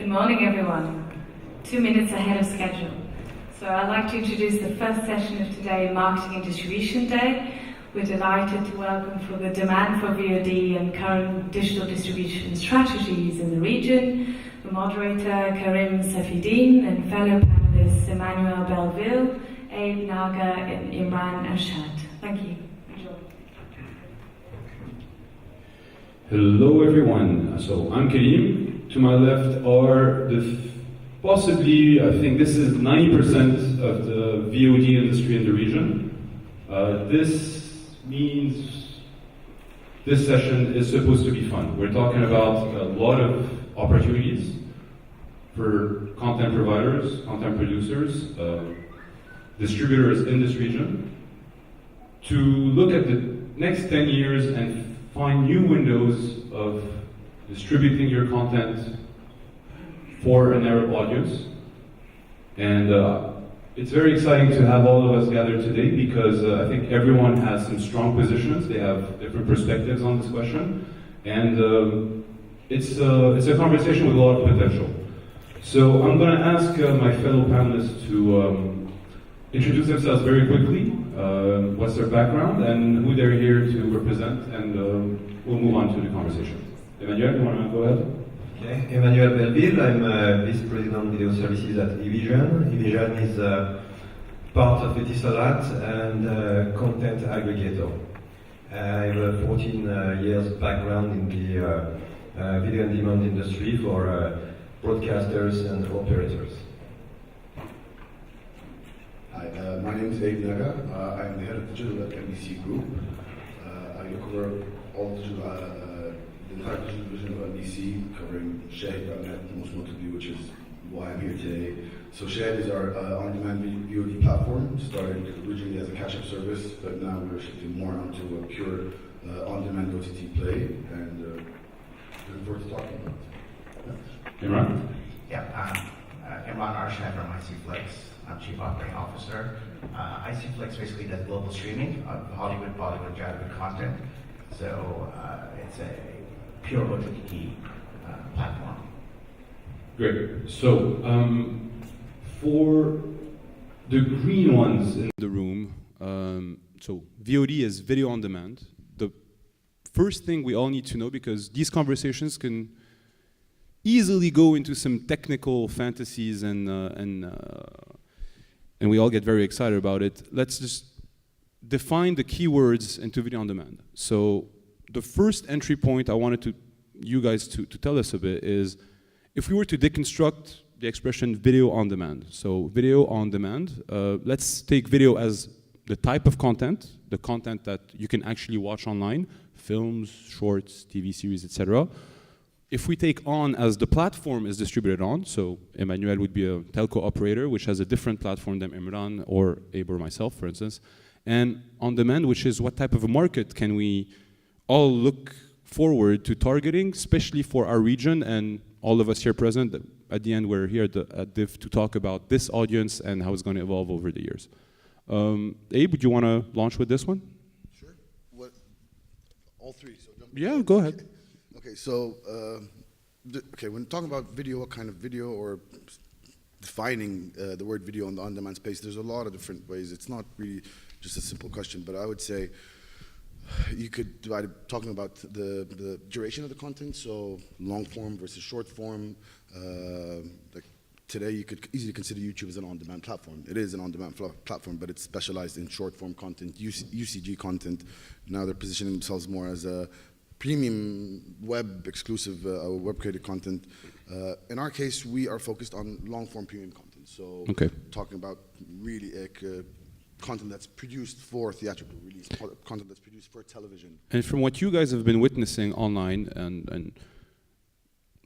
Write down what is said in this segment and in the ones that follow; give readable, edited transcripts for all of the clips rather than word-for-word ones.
Good morning, everyone. 2 minutes ahead of schedule. So I'd like to introduce the first session of today, Marketing and Distribution Day. We're delighted to welcome for the demand for VOD and current digital distribution strategies in the region, the moderator, Karim, Safieddine, and fellow panelists, Emmanuel, Belleville, Naga, and Imran Arshad. Thank you. Enjoy. Hello, everyone. So I'm Karim. To my left are possibly, I think this is 90% of the VOD industry in the region. This means this session is supposed to be fun. We're talking about a lot of opportunities for content providers, content producers, distributors in this region to look at the next 10 years and find new windows of distributing your content for an Arab audience. And it's very exciting to have all of us gathered today because I think everyone has some strong positions. They have different perspectives on this question. And it's a conversation with a lot of potential. So I'm going to ask my fellow panelists to introduce themselves very quickly, what's their background, and who they're here to represent, and we'll move on to the conversation. Emmanuel, you want to go ahead? Okay, Emmanuel Belleville. I'm Vice President Video Services at eVision. eVision is part of Etisalat and content aggregator. I have a 14 years background in the video on demand industry for broadcasters and operators. Hi, my name is Naga. I'm the head of digital at NBC Group. I cover all digital, the entire digital division of NBC, covering Shahid.net most notably, which is why I'm here today. So Shahid is our on-demand VOD platform. Started originally as a catch-up service, but now we're shifting more onto a pure on-demand OTT play, and looking forward to talking about it. Imran? Yeah, Imran Arshad from icflix. I'm Chief Operating Officer. icflix basically does global streaming of Hollywood, Bollywood, Jadwood content. So it's a pure OTT platform. Great. So for the green ones in the room, so VOD is video on demand. The first thing we all need to know, because these conversations can easily go into some technical fantasies and we all get very excited about it. Let's just define the keywords into video on demand. So the first entry point I wanted you guys to tell us a bit is, if we were to deconstruct the expression video on demand. So video on demand, let's take video as the type of content, the content that you can actually watch online, films, shorts, TV series, etc. If we take on as the platform is distributed on, so Emmanuel would be a telco operator, which has a different platform than Imran or Abe or myself, for instance. And on demand, which is what type of a market can we all look forward to targeting, especially for our region, and all of us here present. At the end, we're here at DIF to talk about this audience and how it's going to evolve over the years. Abe, would you want to launch with this one? Sure. What? All three. So yeah, go ahead. Okay, so when talking about video, what kind of video, or defining the word video on the on-demand space, there's a lot of different ways. It's not really just a simple question, but I would say you could divide it talking about the duration of the content, so long form versus short form. Like today, you could easily consider YouTube as an on-demand platform. It is an on-demand platform, but it's specialized in short-form content, UCG content. Now they're positioning themselves more as a premium web-exclusive, web-created content. In our case, we are focused on long-form premium content. So talking about really content that's produced for theatrical release, content that's produced for television. And from what you guys have been witnessing online, and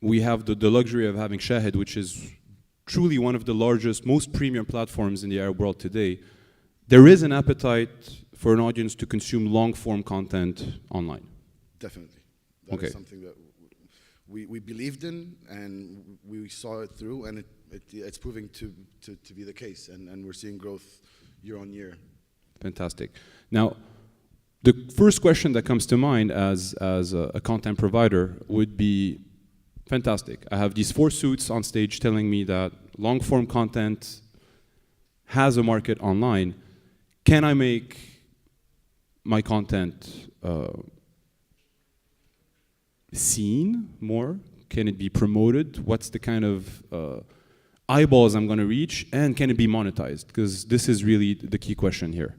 we have the luxury of having Shahid, which is truly one of the largest, most premium platforms in the Arab world today, there is an appetite for an audience to consume long-form content online. Definitely. That is something that we believed in, and we saw it through, and it's proving to be the case, and we're seeing growth year on year. Fantastic. Now, the first question that comes to mind as a content provider would be, fantastic. I have these 4 suits on stage telling me that long-form content has a market online. Can I make my content seen more? Can it be promoted? What's the kind of eyeballs I'm going to reach? And can it be monetized? Because this is really the key question here.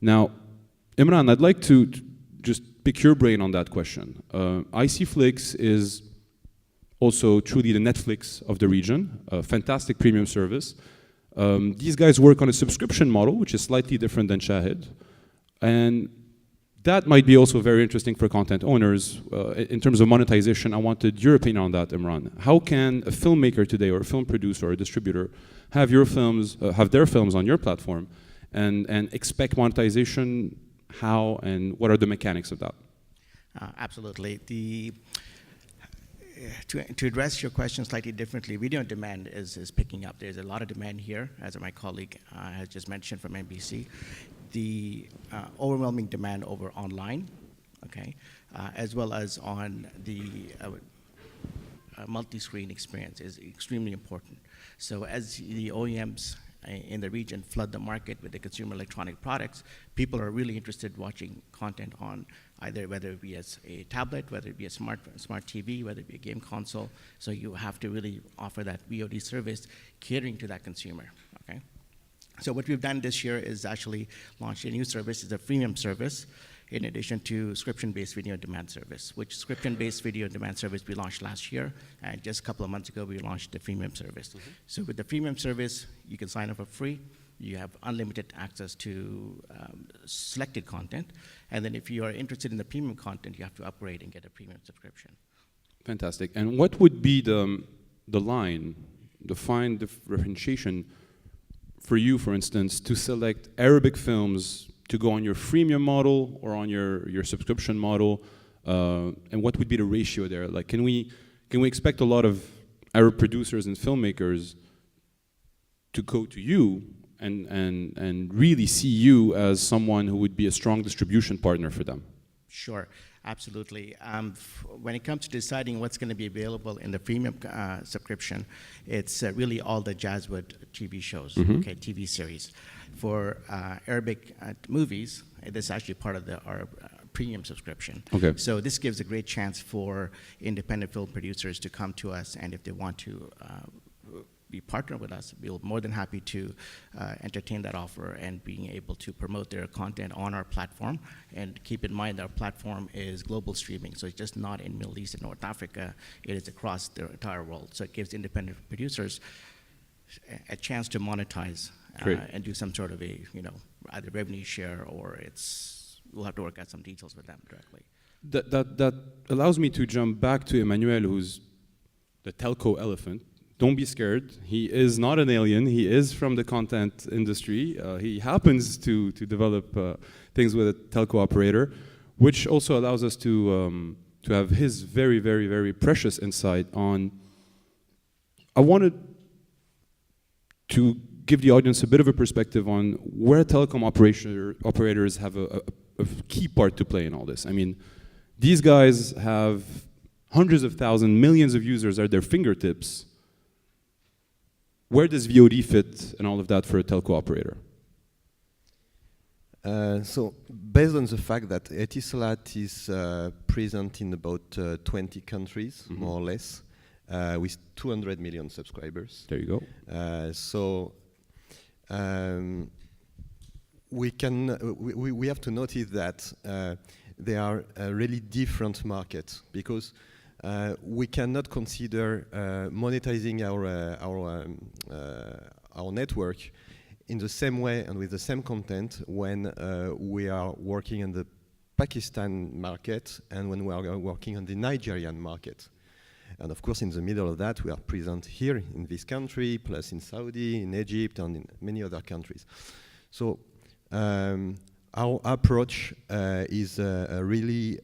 Now, Imran, I'd like to just pick your brain on that question. icflix is also truly the Netflix of the region, a fantastic premium service. These guys work on a subscription model, which is slightly different than Shahid. And that might be also very interesting for content owners. In terms of monetization, I wanted your opinion on that, Imran. How can a filmmaker today, or a film producer, or a distributor, have your films, have their films on your platform, and expect monetization? How and what are the mechanics of that? Absolutely. To address your question slightly differently, video on demand is picking up. There's a lot of demand here, as my colleague has just mentioned from NBC. The overwhelming demand over online, okay, as well as on the multi-screen experience is extremely important. So as the OEMs in the region flood the market with the consumer electronic products, people are really interested in watching content on either, whether it be as a tablet, whether it be a smart TV, whether it be a game console. So you have to really offer that VOD service catering to that consumer, okay? So what we've done this year is actually launched a new service. It's a freemium service in addition to subscription-based video on demand service, which subscription-based video on demand service we launched last year, and just a couple of months ago we launched the freemium service. Mm-hmm. So with the freemium service, you can sign up for free. You have unlimited access to selected content, and then if you are interested in the premium content, you have to upgrade and get a premium subscription. Fantastic. And what would be the line, the fine differentiation for you, for instance, to select Arabic films to go on your freemium model or on your subscription model, and what would be the ratio there? Like, can we expect a lot of Arab producers and filmmakers to go to you and really see you as someone who would be a strong distribution partner for them? Sure, absolutely. When it comes to deciding what's going to be available in the premium subscription, it's really all the Jazzwood TV shows, okay, TV series. For Arabic movies, this is actually part of our premium subscription. Okay. So this gives a great chance for independent film producers to come to us, and if they want to be partner with us, we're more than happy to entertain that offer and being able to promote their content on our platform. And keep in mind, our platform is global streaming, so it's just not in Middle East and North Africa, it is across the entire world. So it gives independent producers a chance to monetize and do some sort of a, either revenue share, or we'll have to work out some details with them directly. That allows me to jump back to Emmanuel, who's the telco elephant. Don't be scared. He is not an alien. He is from the content industry. He happens to develop things with a telco operator, which also allows us to have his very, very, very precious insight on. I wanted to give the audience a bit of a perspective on where telecom operators have a key part to play in all this. I mean, these guys have hundreds of thousands, millions of users at their fingertips. Where does VOD fit in all of that for a telco operator? So, based on the fact that Etisalat is present in about 20 countries, more or less, with 200 million subscribers. There you go. So, we have to notice that they are a really different market, because we cannot consider monetizing our network in the same way and with the same content when we are working on the Pakistan market and when we are working on the Nigerian market. And of course, in the middle of that, we are present here in this country, plus in Saudi, in Egypt, and in many other countries. So our approach is a really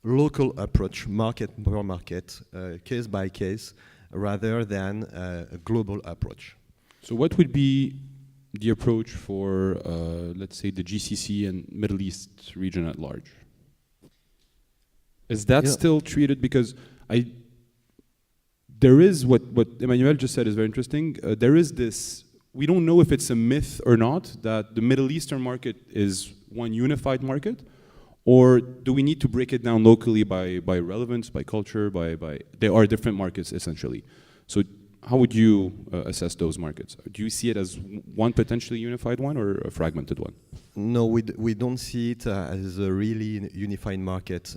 local approach, market per market, case by case, rather than a global approach. So what would be the approach for, let's say, the GCC and Middle East region at large? Is that Yeah. still treated? Because there is what Emmanuel just said is very interesting. There is this, we don't know if it's a myth or not, that the Middle Eastern market is one unified market, or do we need to break it down locally by relevance, by culture, there are different markets essentially. So how would you assess those markets? Do you see it as one potentially unified one or a fragmented one? No, we don't see it as a really unified market.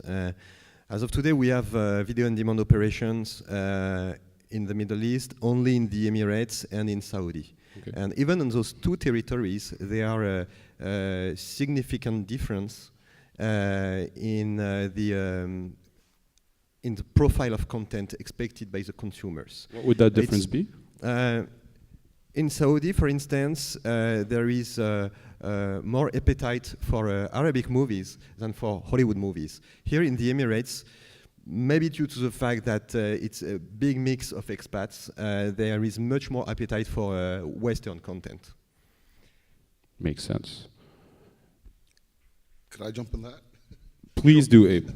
As of today, we have video on demand operations in the Middle East, only in the Emirates and in Saudi. Okay. And even in those two territories, there are a significant difference in the profile of content expected by the consumers. What would that difference be? In Saudi, for instance, there is more appetite for Arabic movies than for Hollywood movies. Here in the Emirates, maybe due to the fact that it's a big mix of expats, there is much more appetite for Western content. Makes sense. Could I jump on that? Please do, Abe.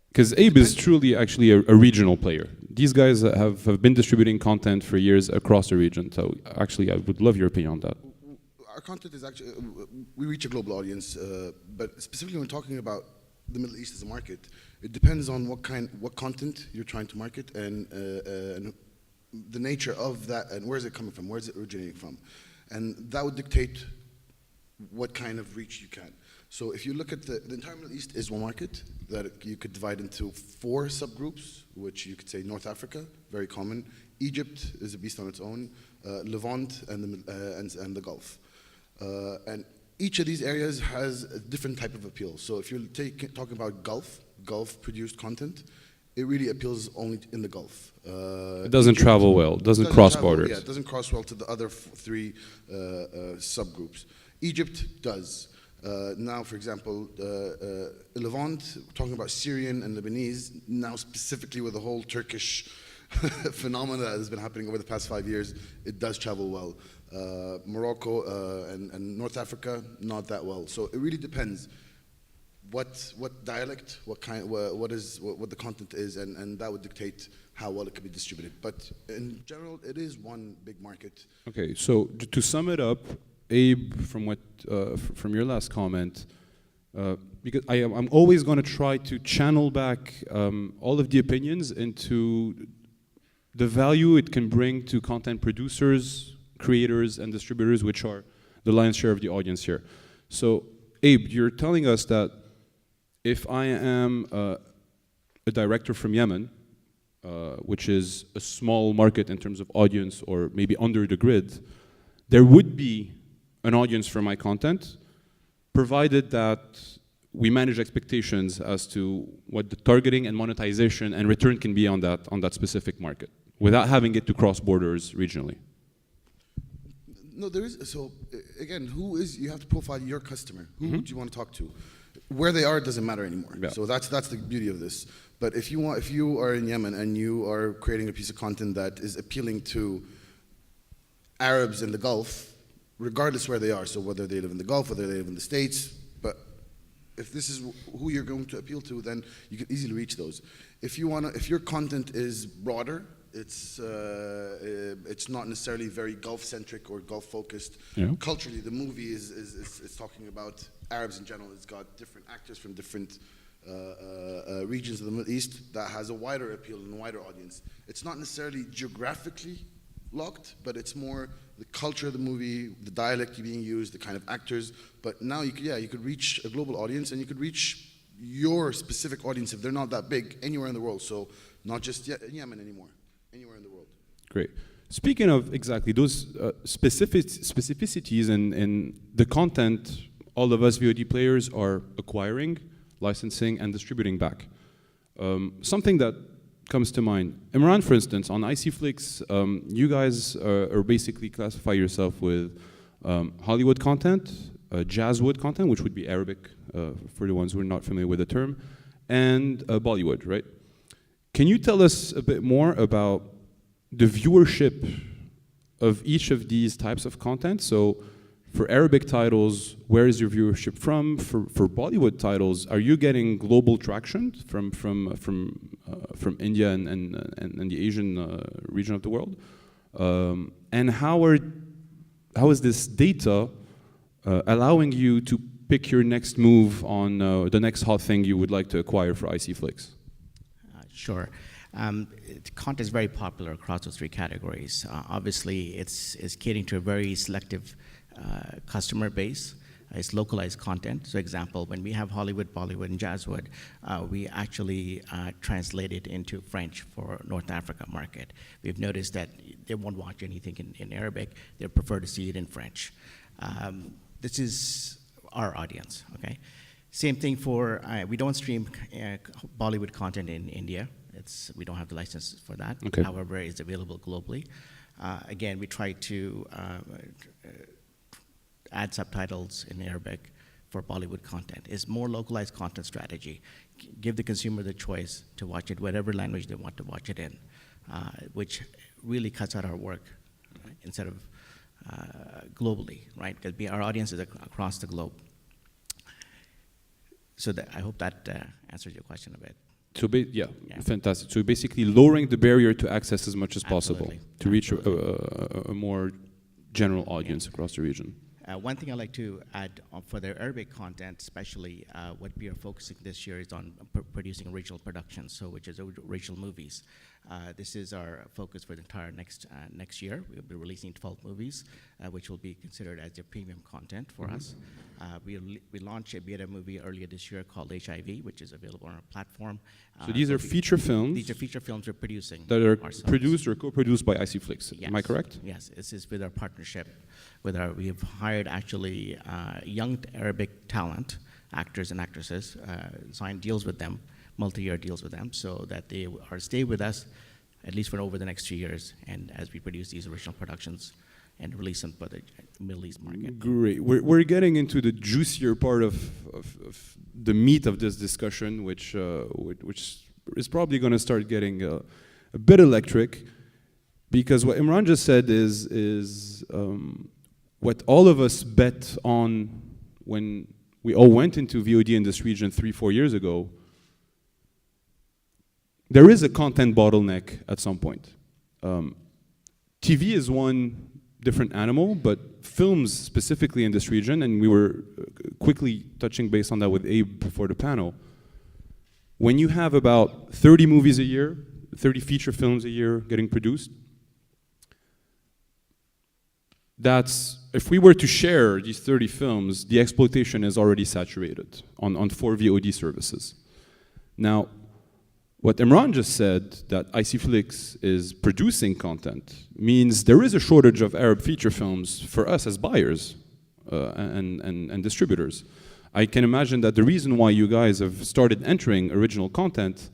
Because Abe is truly actually a regional player. These guys have been distributing content for years across the region. So actually, I would love your opinion on that. Our content is actually, we reach a global audience, but specifically when talking about the Middle East as a market, it depends on what content you're trying to market and the nature of that and where is it coming from, where is it originating from. And that would dictate what kind of reach you can. So if you look at the entire Middle East is one market that you could divide into 4 subgroups, which you could say North Africa, very common. Egypt is a beast on its own, Levant and the Gulf. And each of these areas has a different type of appeal. So if you're talking about Gulf produced content, it really appeals only in the Gulf. It doesn't travel well, doesn't cross borders. Yeah, it doesn't cross well to the other 3 subgroups. Egypt does. Now, for example, Levant, talking about Syrian and Lebanese, now specifically with the whole Turkish phenomena that has been happening over the past 5 years, it does travel well. Morocco and North Africa, not that well. So it really depends what dialect, what the content is, and that would dictate how well it could be distributed. But in general, it is one big market. Okay, so to sum it up, Abe, from your last comment, because I'm always going to try to channel back all of the opinions into the value it can bring to content producers, creators, and distributors, which are the lion's share of the audience here. So, Abe, you're telling us that if I am a director from Yemen, which is a small market in terms of audience or maybe under the grid, there would be an audience for my content, provided that we manage expectations as to what the targeting and monetization and return can be on that specific market, without having it to cross borders regionally. No, there is. So again, you have to profile your customer. Who do you want to talk to? Where they are doesn't matter anymore. Yeah. So that's the beauty of this. But if you are in Yemen and you are creating a piece of content that is appealing to Arabs in the Gulf, regardless where they are, so whether they live in the Gulf, whether they live in the States, but if this is who you're going to appeal to, then you can easily reach those. If your content is broader, it's not necessarily very Gulf-centric or Gulf-focused. Yeah. Culturally, the movie is talking about Arabs in general. It's got different actors from different regions of the Middle East that has a wider appeal and a wider audience. It's not necessarily geographically locked, but it's more the culture of the movie, the dialect being used, the kind of actors. But now you could reach a global audience, and you could reach your specific audience if they're not that big anywhere in the world. So not just in Yemen anymore, anywhere in the world. Great. Speaking of exactly those specificities in the content, all of us VOD players are acquiring, licensing, and distributing back. Something that comes to mind. Imran, for instance, on icflix, you guys are basically classify yourself with Hollywood content, Jazzwood content, which would be Arabic for the ones who are not familiar with the term, and Bollywood, right? Can you tell us a bit more about the viewership of each of these types of content? So For Arabic titles, where is your viewership from? For Bollywood titles, are you getting global traction from India and the Asian region of the world? And how is this data allowing you to pick your next move on the next hot thing you would like to acquire for icflix? Sure. Content is very popular across those three categories. Obviously, it's catering to a very selective customer base. It's localized content. So example, when we have Hollywood, Bollywood, and Jazzwood, we actually translate it into French for North Africa market. We've noticed that they won't watch anything in Arabic. They prefer to see it in French. This is our audience, okay? Same thing for, we don't stream Bollywood content in India. We don't have the license for that. Okay. However, it's available globally. Again, we try to add subtitles in Arabic for Bollywood content. It's more localized content strategy. Give the consumer the choice to watch it whatever language they want to watch it in, which really cuts out our work instead of globally, right? Because our audience is across the globe. So I hope that answers your question a bit. So yeah, fantastic. So basically lowering the barrier to access as much as possible to reach a more general audience across the region. One thing I'd like to add for the Arabic content, especially what we are focusing this year is on producing original productions, so which is original movies. This is our focus for the entire next year. We'll be releasing 12 movies, which will be considered as the premium content for us. We launched a beta movie earlier this year called HIV, which is available on our platform. So these are feature films? These are feature films we're producing. That are ourselves. produced or co-produced by icflix, yes. Am I correct? Yes, this is with our partnership. We have hired actually young Arabic talent, actors and actresses, signed deals with them, multi-year deals with them, so that they stay with us at least for over the next 2 years, and as we produce these original productions and release them for the Middle East market. Great. We're getting into the juicier part of the meat of this discussion, which is probably going to start getting a bit electric, because what Imran just said is what all of us bet on when we all went into VOD in this region 3-4 years ago. There is a content bottleneck at some point. TV is one different animal, but films specifically in this region, and we were quickly touching base on that with Abe before the panel. When you have about 30 movies a year, 30 feature films a year getting produced, if we were to share these 30 films, the exploitation is already saturated on 4 VOD services. Now, what Imran just said, that icflix is producing content, means there is a shortage of Arab feature films for us as buyers and distributors. I can imagine that the reason why you guys have started entering original content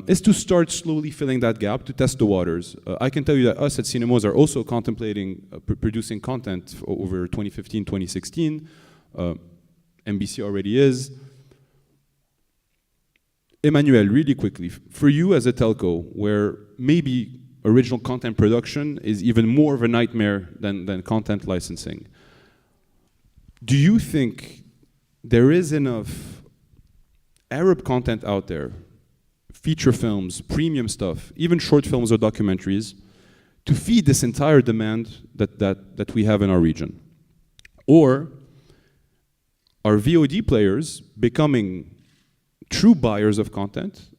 is to start slowly filling that gap, to test the waters. I can tell you that us at Cinemoz are also contemplating producing content over 2015, 2016. NBC already is. Emmanuel, really quickly, for you as a telco, where maybe original content production is even more of a nightmare than content licensing, do you think there is enough Arab content out there, feature films, premium stuff, even short films or documentaries, to feed this entire demand that we have in our region? Or are VOD players becoming true buyers of content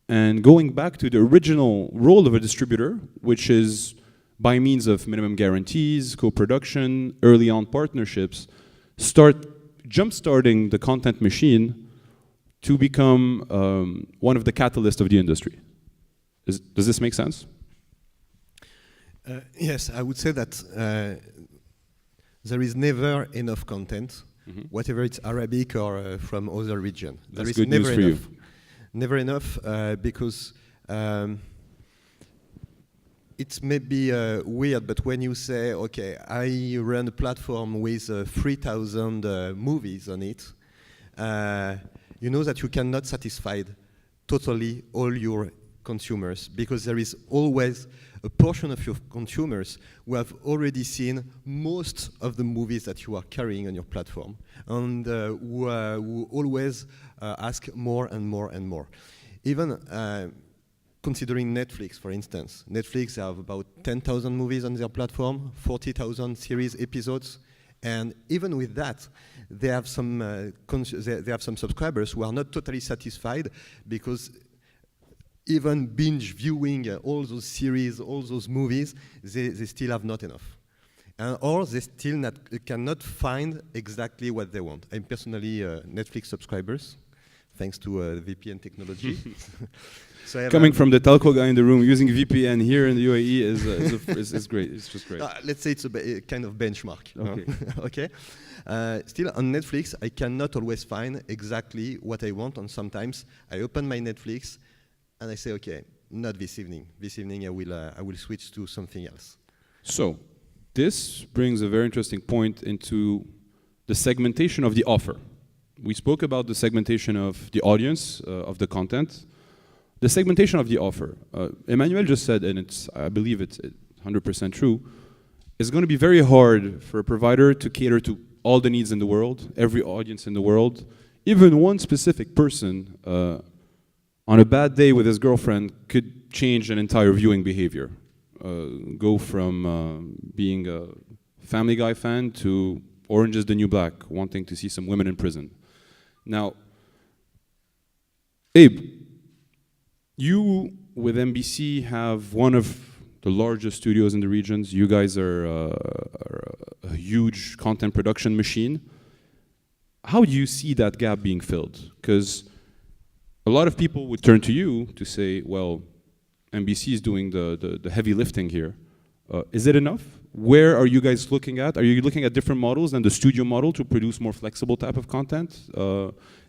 and going back to the original role of a distributor, which is by means of minimum guarantees, co-production, early on partnerships, jump-starting the content machine to become one of the catalysts of the industry? Does this make sense? Yes, I would say that there is never enough content, whatever it's Arabic or from other region. That's there is good never news for enough. you. Never enough because it's maybe weird, but when you say, okay, I run a platform with 3,000 movies on it, you know that you cannot satisfy totally all your consumers, because there is always a portion of your consumers who have already seen most of the movies that you are carrying on your platform, and who always ask more and more and more. Even considering Netflix, for instance. Netflix have about 10,000 movies on their platform, 40,000 series episodes, and even with that, they have some they have some subscribers who are not totally satisfied, because even binge viewing all those series, all those movies, they still have not enough. Or they still cannot find exactly what they want. I'm personally Netflix subscribers, thanks to VPN technology. So coming from the telco guy in the room, using VPN here in the UAE is great. It's just great. Let's say it's a kind of benchmark. Okay. Okay. Still on Netflix, I cannot always find exactly what I want, and sometimes I open my Netflix and I say, okay, not this evening. This evening I will switch to something else. So this brings a very interesting point into the segmentation of the offer. We spoke about the segmentation of the audience, of the content. The segmentation of the offer. Emmanuel just said, and I believe it's 100% true, it's going to be very hard for a provider to cater to all the needs in the world, every audience in the world. Even one specific person on a bad day with his girlfriend could change an entire viewing behavior. Go from being a Family Guy fan to Orange is the New Black, wanting to see some women in prison. Now, Abe, you, with NBC, have one of the largest studios in the regions. You guys are a huge content production machine. How do you see that gap being filled? Because a lot of people would turn to you to say, well, NBC is doing the heavy lifting here. Is it enough? Where are you guys looking at? Are you looking at different models than the studio model to produce more flexible type of content?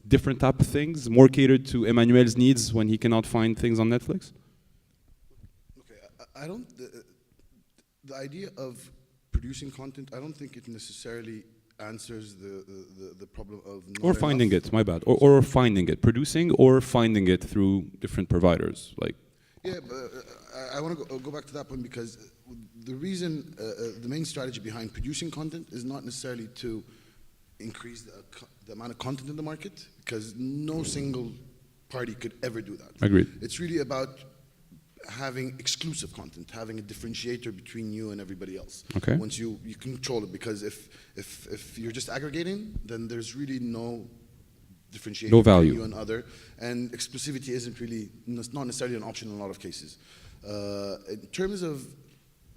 Different type of things, more catered to Emmanuel's needs when he cannot find things on Netflix? Okay, I don't, the idea of producing content, I don't think it necessarily answers the problem of not or finding enough. it, my bad, or finding it, producing or finding it through different providers, like. Yeah, but I want to go back to that point, because the reason, the main strategy behind producing content is not necessarily to increase the amount of content in the market, because no single party could ever do that. Agreed. It's really about having exclusive content, having a differentiator between you and everybody else. Okay. Once you control it, because if you're just aggregating, then there's really no differentiation no value. between you and other, and exclusivity isn't really, not necessarily an option in a lot of cases. In terms of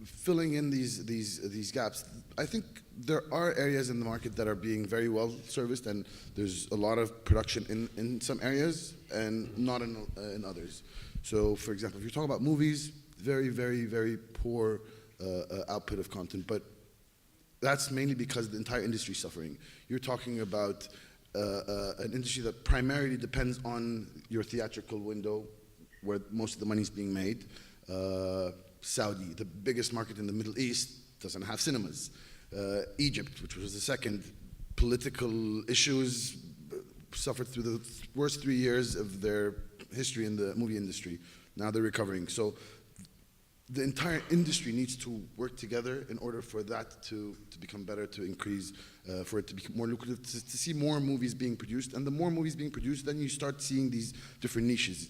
filling in these gaps, I think there are areas in the market that are being very well serviced, and there's a lot of production in some areas and not in others. So, for example, if you're talking about movies, very, very, very poor output of content, but that's mainly because the entire industry is suffering. You're talking about an industry that primarily depends on your theatrical window, where most of the money is being made. Saudi, the biggest market in the Middle East, doesn't have cinemas. Egypt, which was the second, political issues, suffered through the worst 3 years of their history in the movie industry. Now they're recovering. So the entire industry needs to work together in order for that to become better, to increase, for it to become more lucrative, to see more movies being produced. And the more movies being produced, then you start seeing these different niches.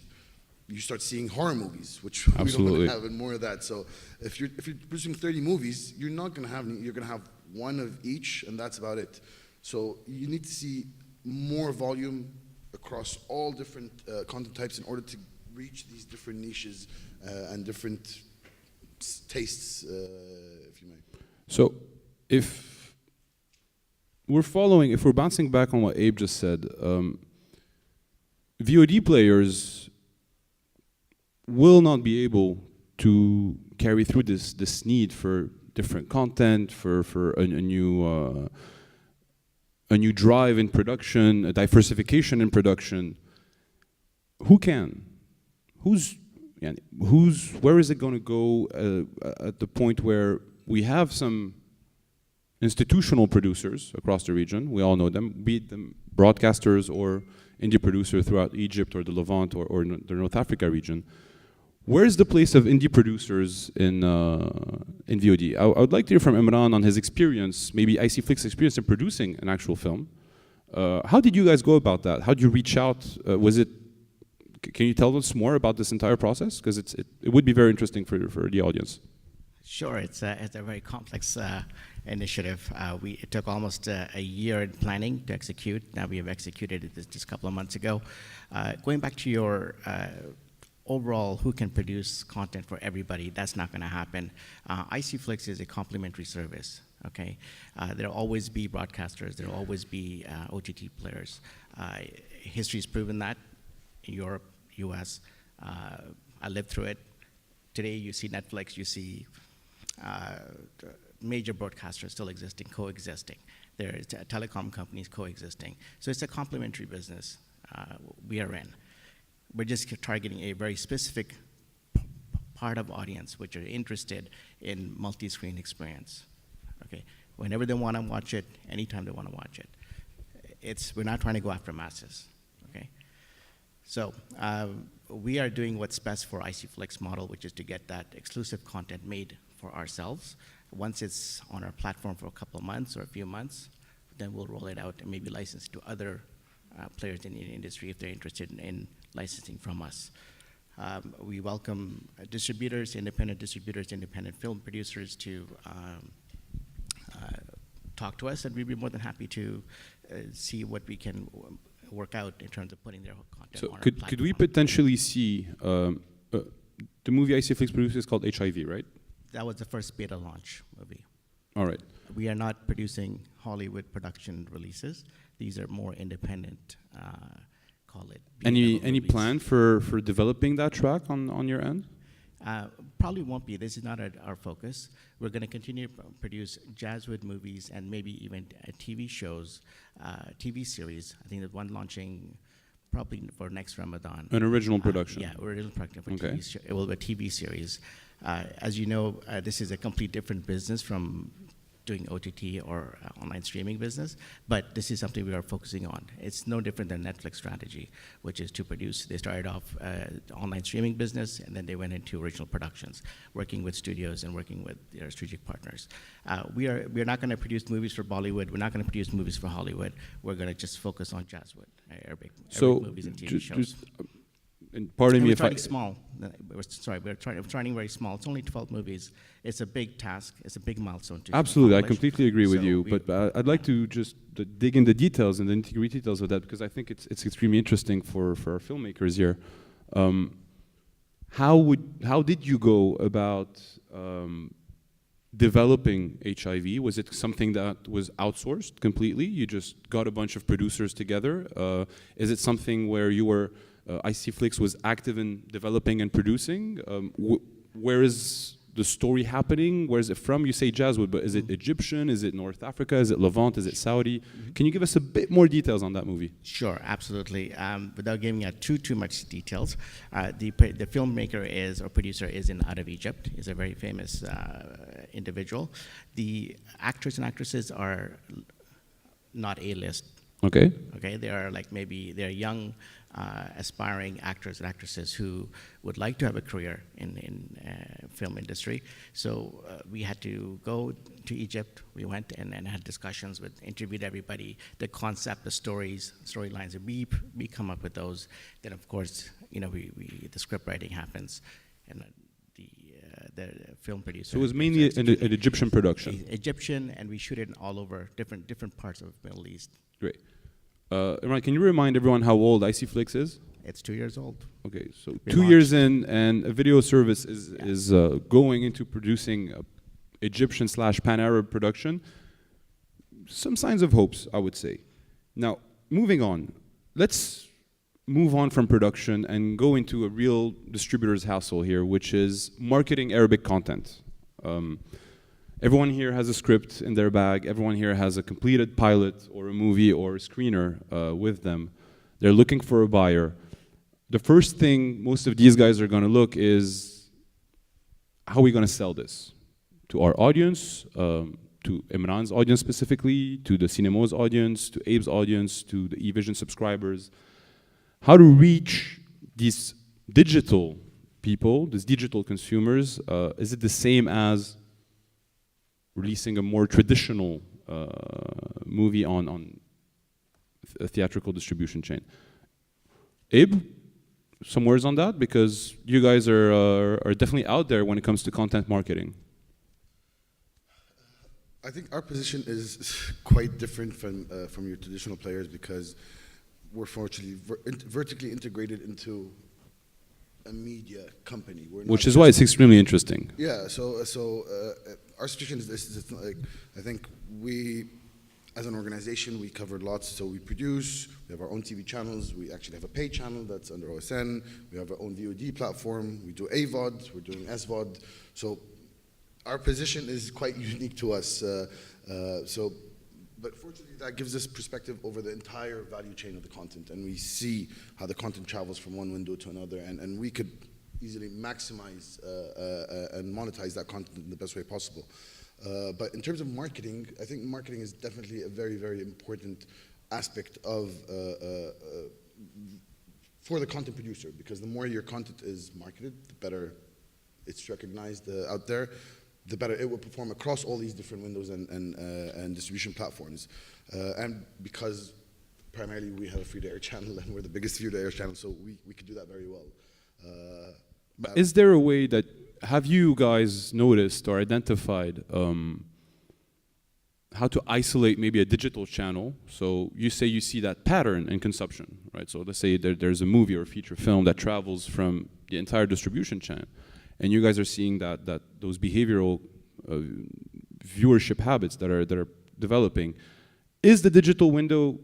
You start seeing horror movies, which Absolutely. we don't have, and more of that. So if you're producing 30 movies, you're gonna have one of each, and that's about it. So you need to see more volume across all different content types in order to reach these different niches and different tastes, if you may. So if we're bouncing back on what Abe just said, VOD players will not be able to carry through this need for different content, for a new drive in production, a diversification in production. Who can? Where is it going to go at the point where we have some institutional producers across the region? We all know them, be it them broadcasters or indie producers throughout Egypt or the Levant or the North Africa region, where is the place of indie producers in VOD? I would like to hear from Imran on his experience, maybe icflix experience in producing an actual film. How did you guys go about that? How did you reach out? Can you tell us more about this entire process? Because it would be very interesting for the audience. Sure, it's a very complex initiative. It took almost a year in planning to execute. Now we have executed it just a couple of months ago. Going back to your overall who can produce content for everybody, that's not going to happen. icflix is a complementary service. Okay, there'll always be broadcasters. There'll always be OTT players. History's proven that in Europe, US. I lived through it. Today, you see Netflix. You see major broadcasters still existing, coexisting. There's telecom companies coexisting. So it's a complementary business we are in. We're just targeting a very specific part of audience which are interested in multi-screen experience. Okay, whenever they want to watch it, anytime they want to watch it. We're not trying to go after masses. Okay, so we are doing what's best for icflix model, which is to get that exclusive content made for ourselves. Once it's on our platform for a couple of months or a few months, then we'll roll it out and maybe license to other players in the industry if they're interested in licensing from us. We welcome distributors, independent film producers to talk to us, and we'd be more than happy to see what we can work out in terms of putting their content on our platform. Could we potentially see the movie icflix produced is called HIV, right? That was the first beta launch movie. All right. We are not producing Hollywood production releases. These are more independent, call it. Any plan for developing that track on your end? Probably won't be. This is not our focus. We're going to continue to produce Jazzwood movies and maybe even TV shows, TV series. I think there's one launching probably for next Ramadan. An original production? Yeah, original production for okay. it will be a TV series. As you know, this is a complete different business from doing OTT or online streaming business, but this is something we are focusing on. It's no different than Netflix strategy, which is to produce. They started off online streaming business, and then they went into original productions, working with studios and working with their strategic partners. We are not going to produce movies for Bollywood. We're not going to produce movies for Hollywood. We're going to just focus on Jazzwood, Arabic movies and TV shows. And pardon me we're if trying small. We're trying very small. It's only 12 movies. It's a big task. It's a big milestone to absolutely, accomplish. I completely agree with you. But I'd like to just dig in the details and the nitty-gritty details of that, because I think it's extremely interesting for our filmmakers here. How did you go about developing HIV? Was it something that was outsourced completely? You just got a bunch of producers together? Is it something where you were icflix was active in developing and producing? Where is the story happening? Where is it from? You say Jazzwood, but is it Egyptian? Is it North Africa? Is it Levant? Is it Saudi? Can you give us a bit more details on that movie? Sure, absolutely. Without giving out too much details, the filmmaker or producer is out of Egypt. He's a very famous individual. The actors and actresses are not A-list. Okay. Okay, they are they're young, aspiring actors and actresses who would like to have a career in film industry. So we had to go to Egypt. We went and had discussions interviewed everybody, the concept, the storylines. We come up with those. Then of course, the script writing happens, and the film producer. So it was mainly an Egyptian production. Egyptian, and we shoot it all over different parts of the Middle East. Great. Imran, can you remind everyone how old icflix is? It's 2 years old. Okay, so 2 years in, and a video service is going into producing Egyptian/Pan-Arab production. Some signs of hopes, I would say. Now, moving on, let's move on from production and go into a real distributor's hassle here, which is marketing Arabic content. Everyone here has a script in their bag. Everyone here has a completed pilot or a movie or a screener with them. They're looking for a buyer. The first thing most of these guys are going to look is, how are we going to sell this? To our audience, to Imran's audience specifically, to the Cinemoz audience, to Abe's audience, to the eVision subscribers. How to reach these digital people, these digital consumers, is it the same as releasing a more traditional movie on a theatrical distribution chain? Abe, some words on that? Because you guys are definitely out there when it comes to content marketing. I think our position is quite different from your traditional players because we're fortunately vertically integrated into a media company. Which is why it's extremely interesting. Yeah, so our situation is this. It's not like, I think we, as an organization, we cover lots. So we produce, we have our own TV channels. We actually have a paid channel that's under OSN. We have our own VOD platform. We do AVOD. We're doing SVOD. So our position is quite unique to us. But fortunately, that gives us perspective over the entire value chain of the content, and we see how the content travels from one window to another, and we could easily maximize and monetize that content in the best way possible. But in terms of marketing, I think marketing is definitely a very, very important aspect of for the content producer, because the more your content is marketed, the better it's recognized out there, the better it will perform across all these different windows and distribution platforms. And because primarily we have a free-to-air channel and we're the biggest free-to-air channel, so we could do that very well. But is there a way that, have you guys noticed or identified how to isolate maybe a digital channel? So you say you see that pattern in consumption, right? So let's say there's a movie or a feature film that travels from the entire distribution chain, and you guys are seeing that those behavioral viewership habits that are developing. Is the digital window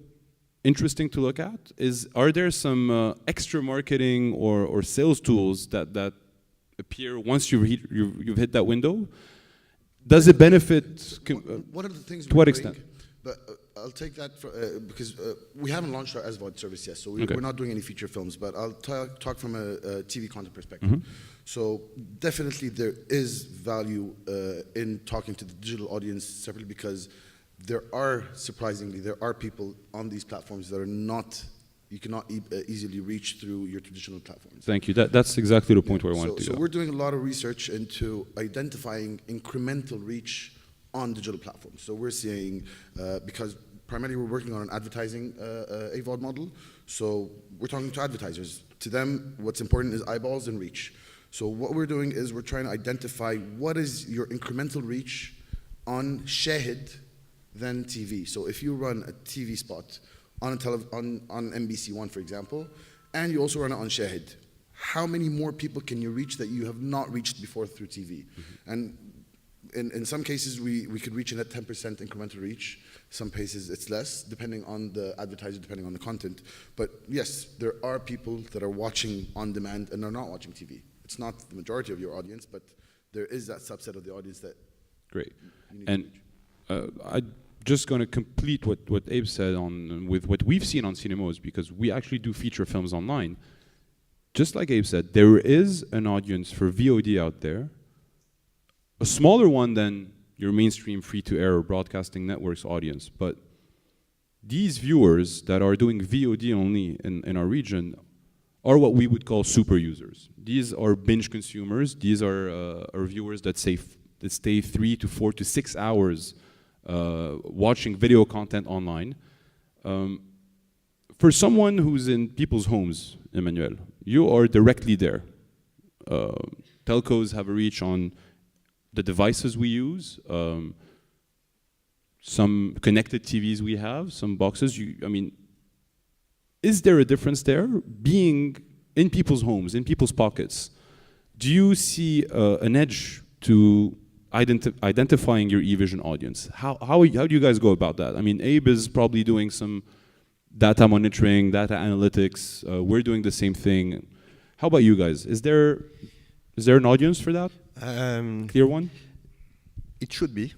interesting to look at? Are there some extra marketing or sales tools that appear once you've hit that window? Does it benefit? One of the things to what extent? But I'll take that because we haven't launched our SVOD service yet, so we're not doing any feature films. But I'll talk from a TV content perspective. Mm-hmm. So definitely there is value in talking to the digital audience separately, because surprisingly there are people on these platforms that are not, you cannot easily reach through your traditional platforms. Thank you. That's exactly the point where I wanted to go. So we're doing a lot of research into identifying incremental reach on digital platforms. So we're seeing, because primarily we're working on an advertising AVOD model, so we're talking to advertisers. To them, what's important is eyeballs and reach. So what we're doing is we're trying to identify what is your incremental reach on Shahid than TV. So if you run a TV spot on NBC One, for example, and you also run it on Shahid, how many more people can you reach that you have not reached before through TV? Mm-hmm. And in some cases, we could reach in at 10% incremental reach. Some cases it's less, depending on the advertiser, depending on the content. But yes, there are people that are watching on demand and are not watching TV. It's not the majority of your audience, but there is that subset of the audience that. Great. And I'm just going to complete what Abe said with what we've seen on Cinemoz, because we actually do feature films online. Just like Abe said, there is an audience for VOD out there, a smaller one than your mainstream free-to-air broadcasting networks audience, but these viewers that are doing VOD only in our region are what we would call super users. These are binge consumers. These are viewers that stay 3 to 4 to 6 hours watching video content online. For someone who's in people's homes, Emmanuel, you are directly there. Telcos have a reach on the devices we use, some connected TVs we have, some boxes. Is there a difference there? Being in people's homes, in people's pockets, do you see an edge to identifying your eVision audience? How do you guys go about that? Abe is probably doing some data monitoring, data analytics. We're doing the same thing. How about you guys? Is there an audience for that? Clear one? It should be.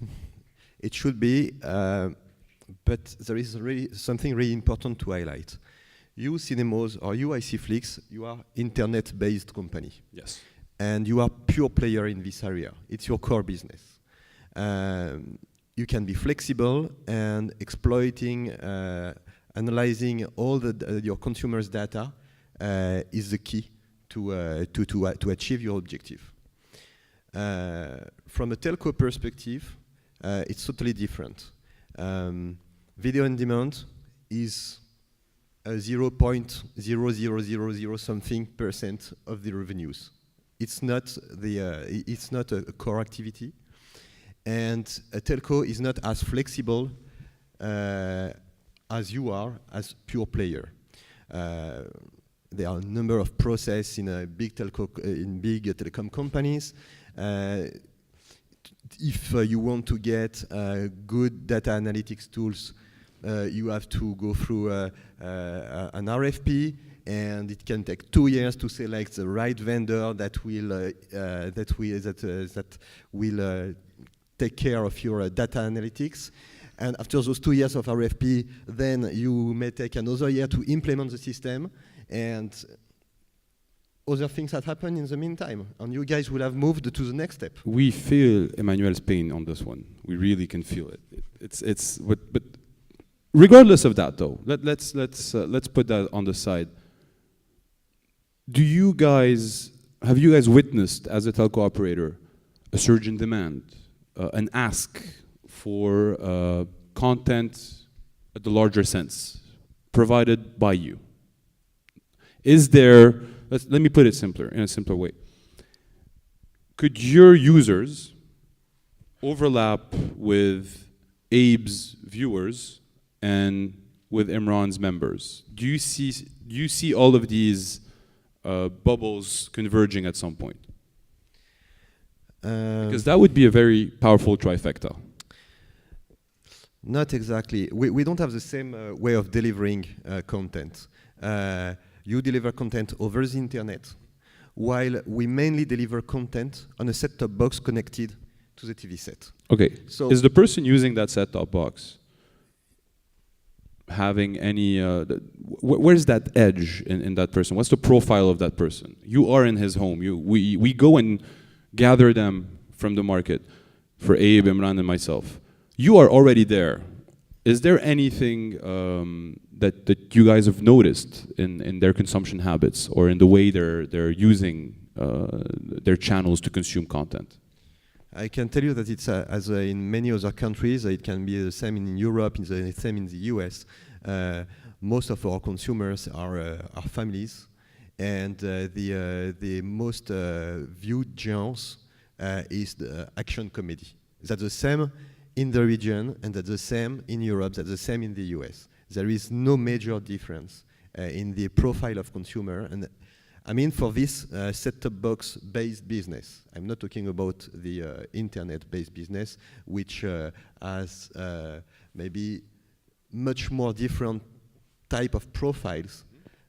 It should be, but there is really something really important to highlight. You, Cinemoz, or you, icflix, you are internet-based company. Yes. And you are pure player in this area. It's your core business. You can be flexible and exploiting, analyzing all your consumers' data is the key to achieve your objective. From a telco perspective, it's totally different. Video on demand is 0.0000 something % of the revenues. It's not a core activity, and a telco is not as flexible as you are as pure player. There are a number of processes in big telecom companies. If you want to get good data analytics tools, you have to go through an RFP, and it can take 2 years to select the right vendor that will take care of your data analytics. And after those 2 years of RFP, then you may take another year to implement the system, and other things that happen in the meantime, and you guys will have moved to the next step. We feel Emmanuel's pain on this one. We really can feel it. But regardless of that, though, let's put that on the side. Have you guys witnessed, as a telco operator, a surge in demand, an ask for content at the larger sense, provided by you? Is there, let me put it in a simpler way. Could your users overlap with Abe's viewers and with Imran's members? Do you see all of these bubbles converging at some point? Because that would be a very powerful trifecta. Not exactly. We don't have the same way of delivering content. You deliver content over the internet, while we mainly deliver content on a set-top box connected to the TV set. Okay, so is the person using that set-top box having any, where's that edge in that person? What's the profile of that person? You are in his home. We go and gather them from the market for Abe, Imran, and myself. You are already there. Is there anything that you guys have noticed in their consumption habits or in the way they're using their channels to consume content? I can tell you that it's as in many other countries. It can be the same in Europe, the same in the US. Most of our consumers are families, and the most viewed genres is the action comedy. That's the same in the region, and that's the same in Europe, that's the same in the US. There is no major difference in the profile of consumer. And I mean, for this set-top box-based business, I'm not talking about the internet-based business, which has maybe much more different type of profiles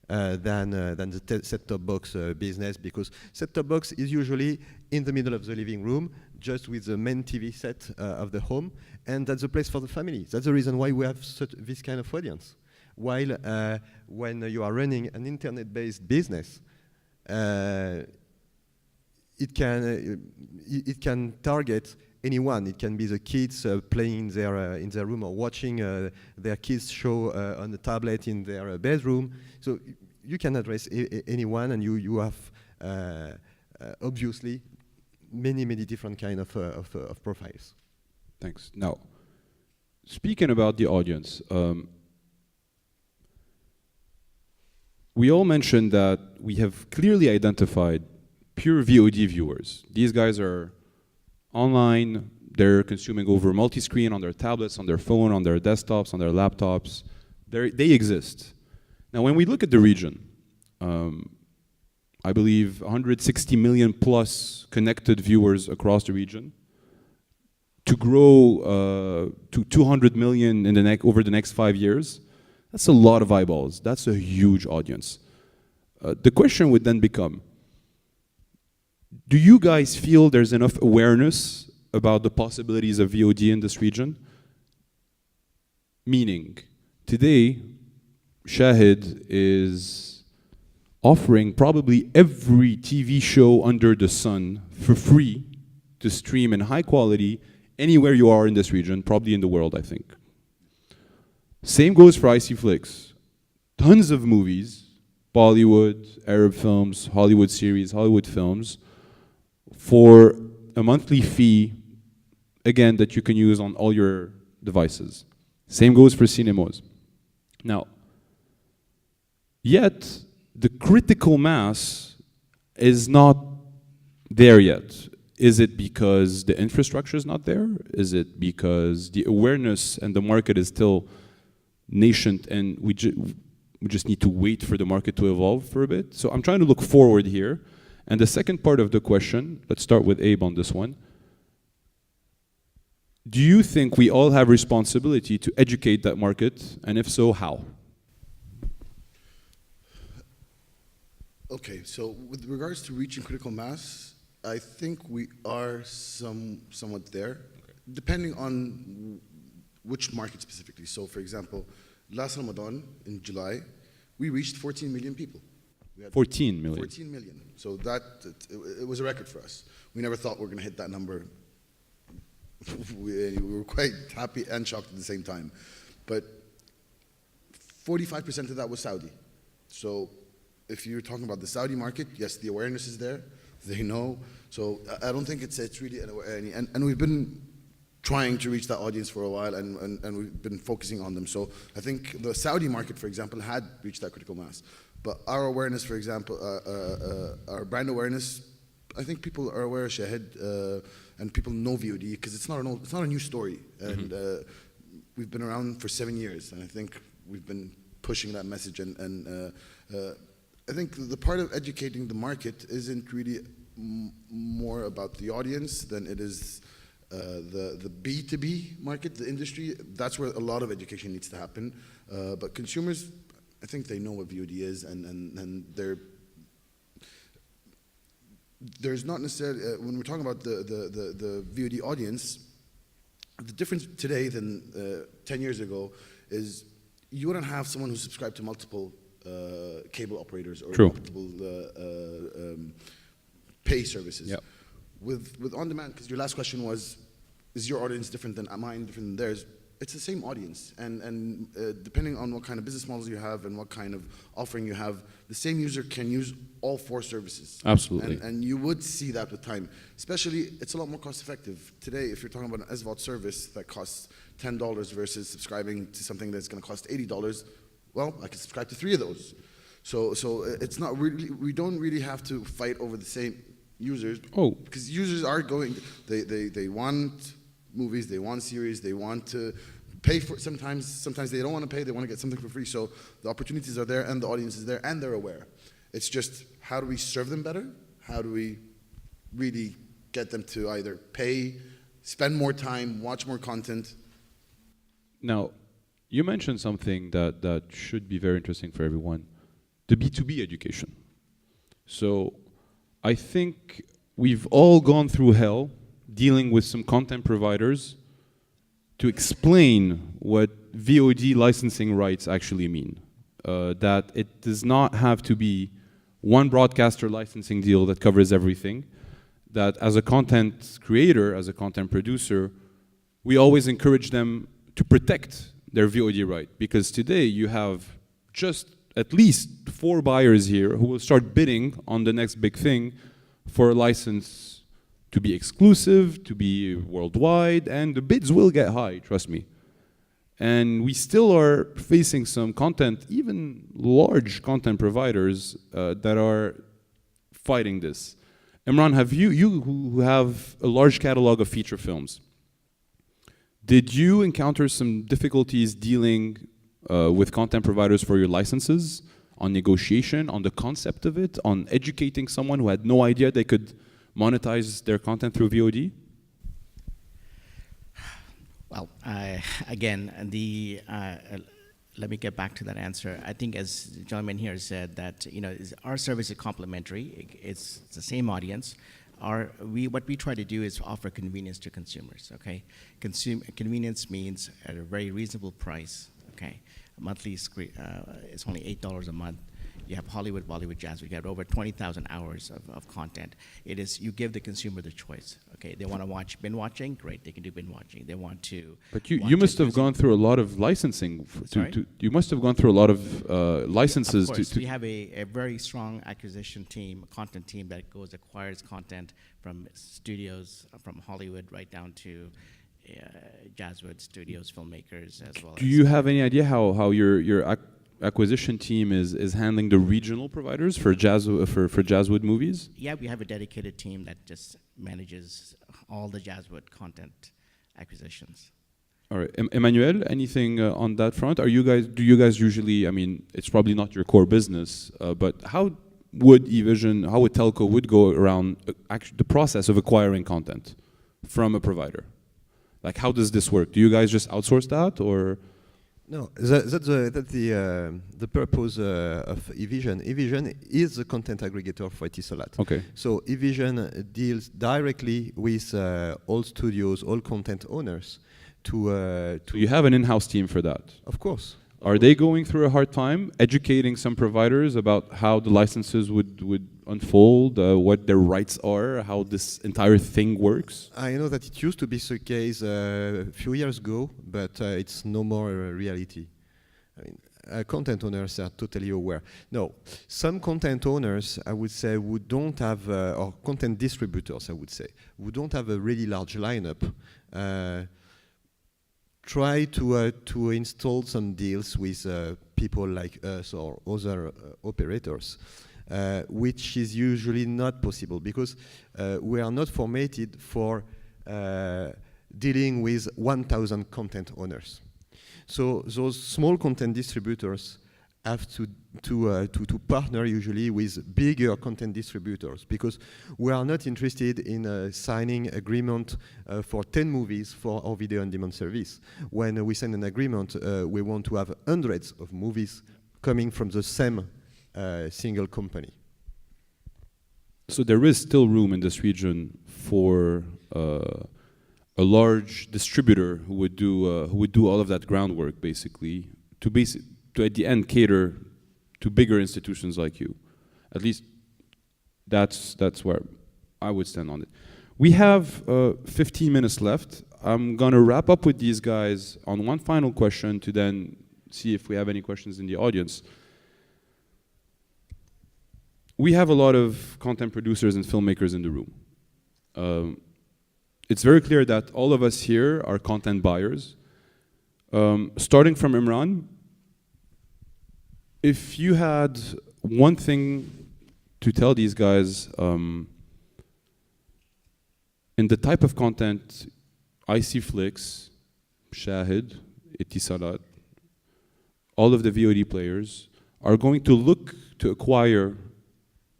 than the set-top box business, because set-top box is usually in the middle of the living room, just with the main TV set of the home, and that's the place for the family. That's the reason why we have this kind of audience. While when you are running an internet-based business, it can target anyone. It can be the kids playing in their room or watching their kids show on the tablet in their bedroom. So you can address anyone, and you have obviously many different kind of profiles. Thanks. Now, speaking about the audience, we all mentioned that we have clearly identified pure VOD viewers. These guys are online, they're consuming over multi-screen on their tablets, on their phone, on their desktops, on their laptops. They exist. Now, when we look at the region, I believe 160 million plus connected viewers across the region. To grow to 200 million over the next 5 years, that's a lot of eyeballs. That's a huge audience. The question would then become, do you guys feel there's enough awareness about the possibilities of VOD in this region? Meaning, today, Shahid is offering probably every TV show under the sun for free to stream in high quality anywhere you are in this region, probably in the world, I think. Same goes for icflix. Tons of movies Bollywood, Arab films, Hollywood series, Hollywood films, for a monthly fee, again, that you can use on all your devices. Same goes for Cinemoz. Now, yet, the critical mass is not there yet. Is it because the infrastructure is not there? Is it because the awareness and the market is still nascent and we just need to wait for the market to evolve for a bit? So I'm trying to look forward here. And the second part of the question, let's start with Abe on this one. Do you think we all have responsibility to educate that market? And if so, how? Okay, so with regards to reaching critical mass, I think we are somewhat there, depending on which market specifically. So, for example, last Ramadan in July, we reached 14 million people. We had 14 million. 14 million. So it was a record for us. We never thought we were going to hit that number. We were quite happy and shocked at the same time. But 45% of that was Saudi. So if you're talking about the Saudi market, yes, the awareness is there. They know. So I don't think it's really any, and we've been trying to reach that audience for a while, and we've been focusing on them. So I think the Saudi market, for example, had reached that critical mass. But our awareness, for example, our brand awareness, I think people are aware of Shahid, and people know VOD because it's not a new story, and we've been around for 7 years, and I think we've been pushing that message, and I think the part of educating the market isn't really more about the audience than it is the B2B market, the industry. That's where a lot of education needs to happen. But consumers, I think they know what VOD is, and there's not necessarily, when we're talking about the VOD audience, the difference today than 10 years ago is you wouldn't have someone who's subscribed to multiple cable operators or multiple pay services. Yep. With on-demand, because your last question was, is your audience different than mine, different than theirs? It's the same audience, and depending on what kind of business models you have and what kind of offering you have, the same user can use all 4 services. Absolutely. And you would see that with time. Especially, it's a lot more cost effective. Today, if you're talking about an SVOD service that costs $10 versus subscribing to something that's going to cost $80, well, I can subscribe to 3 of those. So it's not really, we don't really have to fight over the same users. Oh. Because users are going, they want movies, they want series, they want to pay for it sometimes they don't want to pay, they want to get something for free. So the opportunities are there and the audience is there and they're aware. It's just, how do we serve them better? How do we really get them to either pay, spend more time, watch more content? Now, you mentioned something that should be very interesting for everyone, the B2B education. So I think we've all gone through hell dealing with some content providers to explain what VOD licensing rights actually mean. That it does not have to be one broadcaster licensing deal that covers everything. That as a content creator, as a content producer, we always encourage them to protect their VOD right. Because today you have just at least 4 buyers here who will start bidding on the next big thing for a license to be exclusive, to be worldwide, and the bids will get high, trust me. And we still are facing some content, even large content providers that are fighting this. Imran, have you who have a large catalog of feature films, did you encounter some difficulties dealing with content providers for your licenses, on negotiation, on the concept of it, on educating someone who had no idea they could monetize their content through VOD? Well, again, let me get back to that answer. I think, as the gentleman here said, that our service is complementary. It's the same audience. What we try to do is offer convenience to consumers. Okay, convenience means at a very reasonable price. Okay, monthly it's only $8 a month. you have Hollywood, Bollywood, jazz. We have over 20,000 hours of content. It is, you give the consumer the choice. Okay, they want to watch bin watching, great, they can do bin watching. They want to. But you must have gone through a lot of licensing. You must have gone through a lot of licenses. Of course, we have a very strong acquisition team, a content team that acquires content from studios, from Hollywood right down to Jazzwood Studios, filmmakers as well. Do you have any idea how your acquisition team is handling the regional providers for Jazzwood movies? Yeah, we have a dedicated team that just manages all the Jazzwood content acquisitions. All right, Emmanuel, anything on that front? Do you guys usually? I mean, it's probably not your core business, but how would eVision, how would telco would go around the process of acquiring content from a provider? Like, how does this work? Do you guys just outsource that, or? No, that's the purpose of eVision. eVision is the content aggregator for Etisalat. Okay. So eVision deals directly with all studios, all content owners. So you have an in-house team for that? Of course. Are they going through a hard time educating some providers about how the licenses would unfold, what their rights are, how this entire thing works? I know that it used to be the case a few years ago, but it's no more a reality. I mean, content owners are totally aware. No, some content owners, I would say, who don't have, or content distributors, I would say, who don't have a really large lineup, try to install some deals with people like us or other operators, which is usually not possible because we are not formatted for dealing with 1,000 content owners. So those small content distributors have to partner usually with bigger content distributors because we are not interested in signing agreement for 10 movies for our video on demand service. When we sign an agreement, we want to have hundreds of movies coming from the same single company. So there is still room in this region for a large distributor who would do all of that groundwork basically to at the end cater to bigger institutions like you. At least that's where I would stand on it. We have 15 minutes left. I'm gonna wrap up with these guys on one final question to then see if we have any questions in the audience. We have a lot of content producers and filmmakers in the room. It's very clear that all of us here are content buyers. Starting from Imran, if you had one thing to tell these guys in the type of content icflix, Shahid, Etisalat, all of the VOD players are going to look to acquire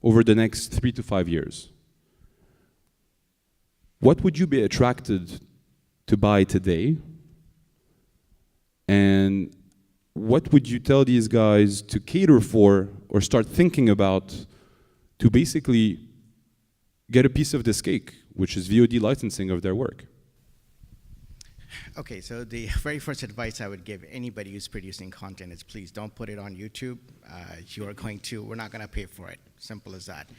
over the next 3 to 5 years, what would you be attracted to buy today? And what would you tell these guys to cater for or start thinking about to basically get a piece of this cake, which is VOD licensing of their work? Okay, so the very first advice I would give anybody who's producing content is please don't put it on YouTube. We're not gonna pay for it. Simple as that.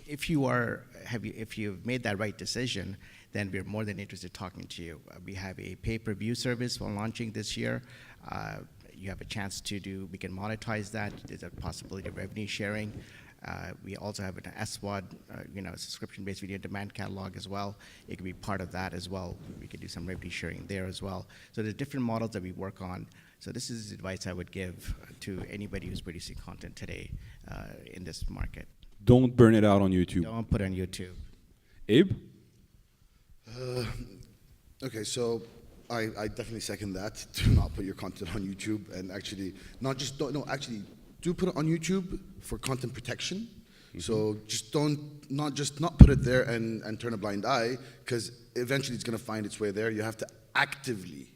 If you've made that right decision, then we're more than interested in talking to you. We have a pay-per-view service we're launching this year. You have a chance we can monetize that. There's a possibility of revenue sharing. We also have an SVOD, subscription-based video demand catalog as well. It could be part of that as well. We could do some revenue sharing there as well. So there's different models that we work on. So this is the advice I would give to anybody who's producing content today in this market. Don't burn it out on YouTube. Don't put it on YouTube. Abe? Okay, so I definitely second that. Do not put your content on YouTube, and actually, do put it on YouTube for content protection. Mm-hmm. So just not put it there and turn a blind eye, because eventually it's going to find its way there. You have to actively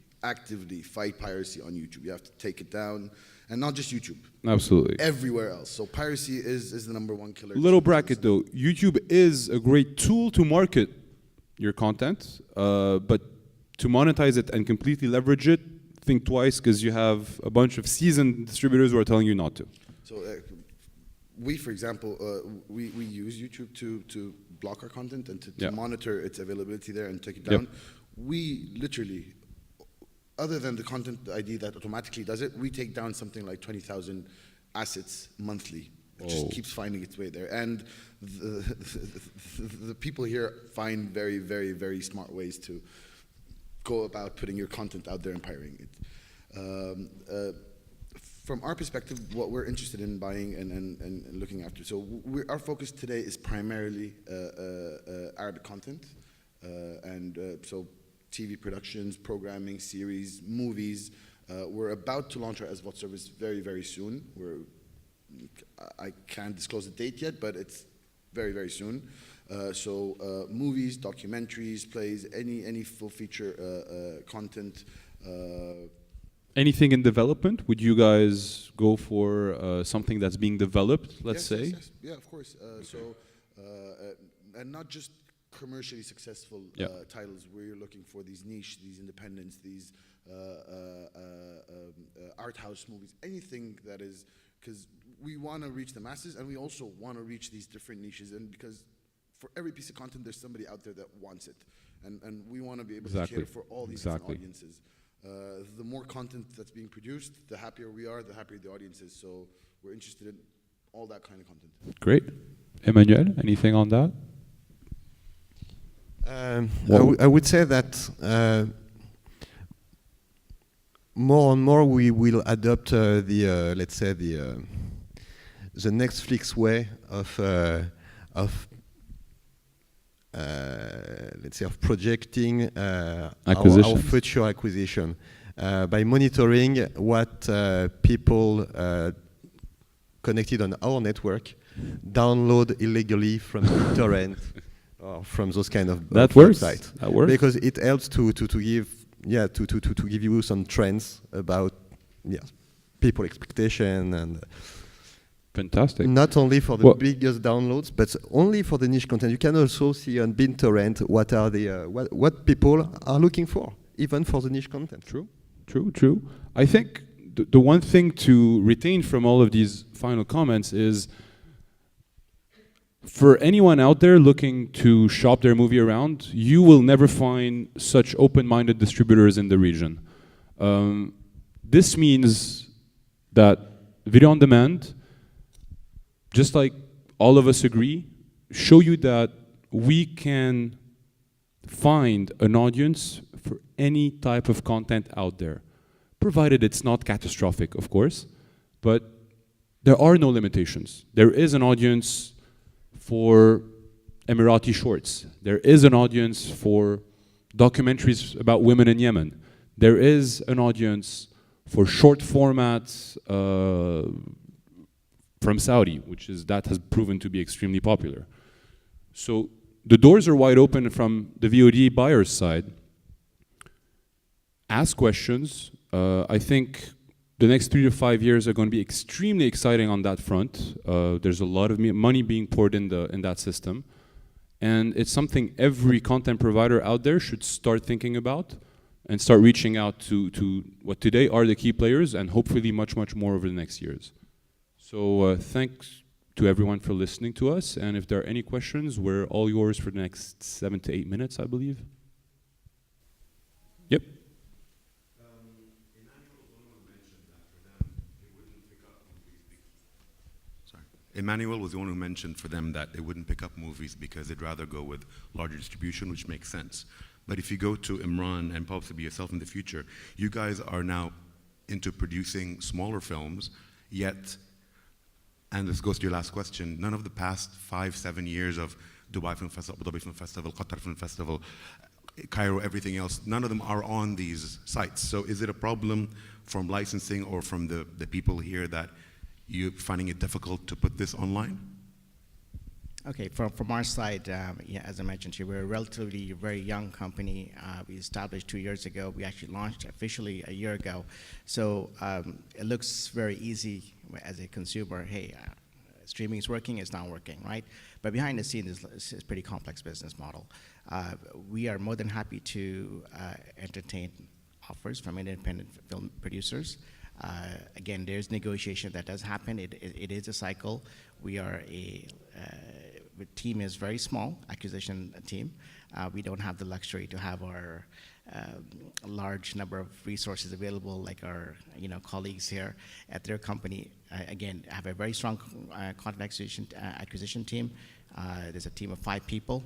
fight piracy on YouTube. You have to take it down, and not just YouTube. Absolutely. Everywhere else. So piracy is the #1 killer. Little bracket though. YouTube is a great tool to market your content, but to monetize it and completely leverage it, think twice, because you have a bunch of seasoned distributors who are telling you not to. So we, for example, we use YouTube to block our content and to Yeah. monitor its availability there and take it Yep. down. We literally, other than the content ID that automatically does it, we take down something like 20,000 assets monthly. It just keeps finding its way there. And the people here find very, very, very smart ways to go about putting your content out there and pirating it. From our perspective, what we're interested in buying and looking after, so our focus today is primarily Arabic content, so TV productions, programming, series, movies. We're about to launch our SVOD service very, very soon. I can't disclose the date yet, but it's very, very soon. Movies, documentaries, plays, any full feature content. Anything in development? Would you guys go for something that's being developed, let's say? Yes. Yeah, of course. And not just commercially successful titles where you're looking for these niche, these independents, these art house movies, anything that is, because we want to reach the masses and we also want to reach these different niches, and because for every piece of content there's somebody out there that wants it, and we want to be able to cater for all these different audiences. The more content that's being produced, the happier we are, the happier the audience is. So we're interested in all that kind of content. Great. Emmanuel, anything on that? I would say that more and more we will adopt let's say the Netflix way of let's say of projecting our future acquisition by monitoring what people connected on our network download illegally from torrent or from those kind of websites. That works. Because it helps to give you some trends about people expectation and. Fantastic. Not only for the biggest downloads, but only for the niche content. You can also see on BitTorrent what are the what people are looking for, even for the niche content. True. I think the one thing to retain from all of these final comments is, for anyone out there looking to shop their movie around, you will never find such open-minded distributors in the region. This means that video on demand, just like all of us agree, show you that we can find an audience for any type of content out there, provided it's not catastrophic, of course, but there are no limitations. There is an audience for Emirati shorts. There is an audience for documentaries about women in Yemen. There is an audience for short formats from Saudi, that has proven to be extremely popular. So the doors are wide open from the VOD buyer's side. Ask questions. I think the next 3 to 5 years are going to be extremely exciting on that front. There's a lot of money being poured in that system. And it's something every content provider out there should start thinking about and start reaching out to what today are the key players, and hopefully much, much more over the next years. So thanks to everyone for listening to us. And if there are any questions, we're all yours for the next 7 to 8 minutes, I believe. Yep. Emmanuel was the one who mentioned for them that they wouldn't pick up movies because they'd rather go with larger distribution, which makes sense. But if you go to Imran and possibly yourself in the future, you guys are now into producing smaller films, yet, and this goes to your last question, none of the past 5-7 years of Dubai Film Festival, Abu Dhabi Film Festival, Qatar Film Festival, Cairo, everything else, none of them are on these sites. So is it a problem from licensing or from the people here that you're finding it difficult to put this online? Okay, from our side, as I mentioned to you, we're a relatively very young company. We established 2 years ago. We actually launched officially a year ago. So it looks very easy as a consumer. Hey, streaming is working, it's not working, right? But behind the scenes, it's a pretty complex business model. We are more than happy to entertain offers from independent film producers. Again, there's negotiation that does happen. It is a cycle. We are the team is very small, acquisition team. We don't have the luxury to have our large number of resources available like our colleagues here at their company. Again, have a very strong content acquisition team. There's a team of 5 people,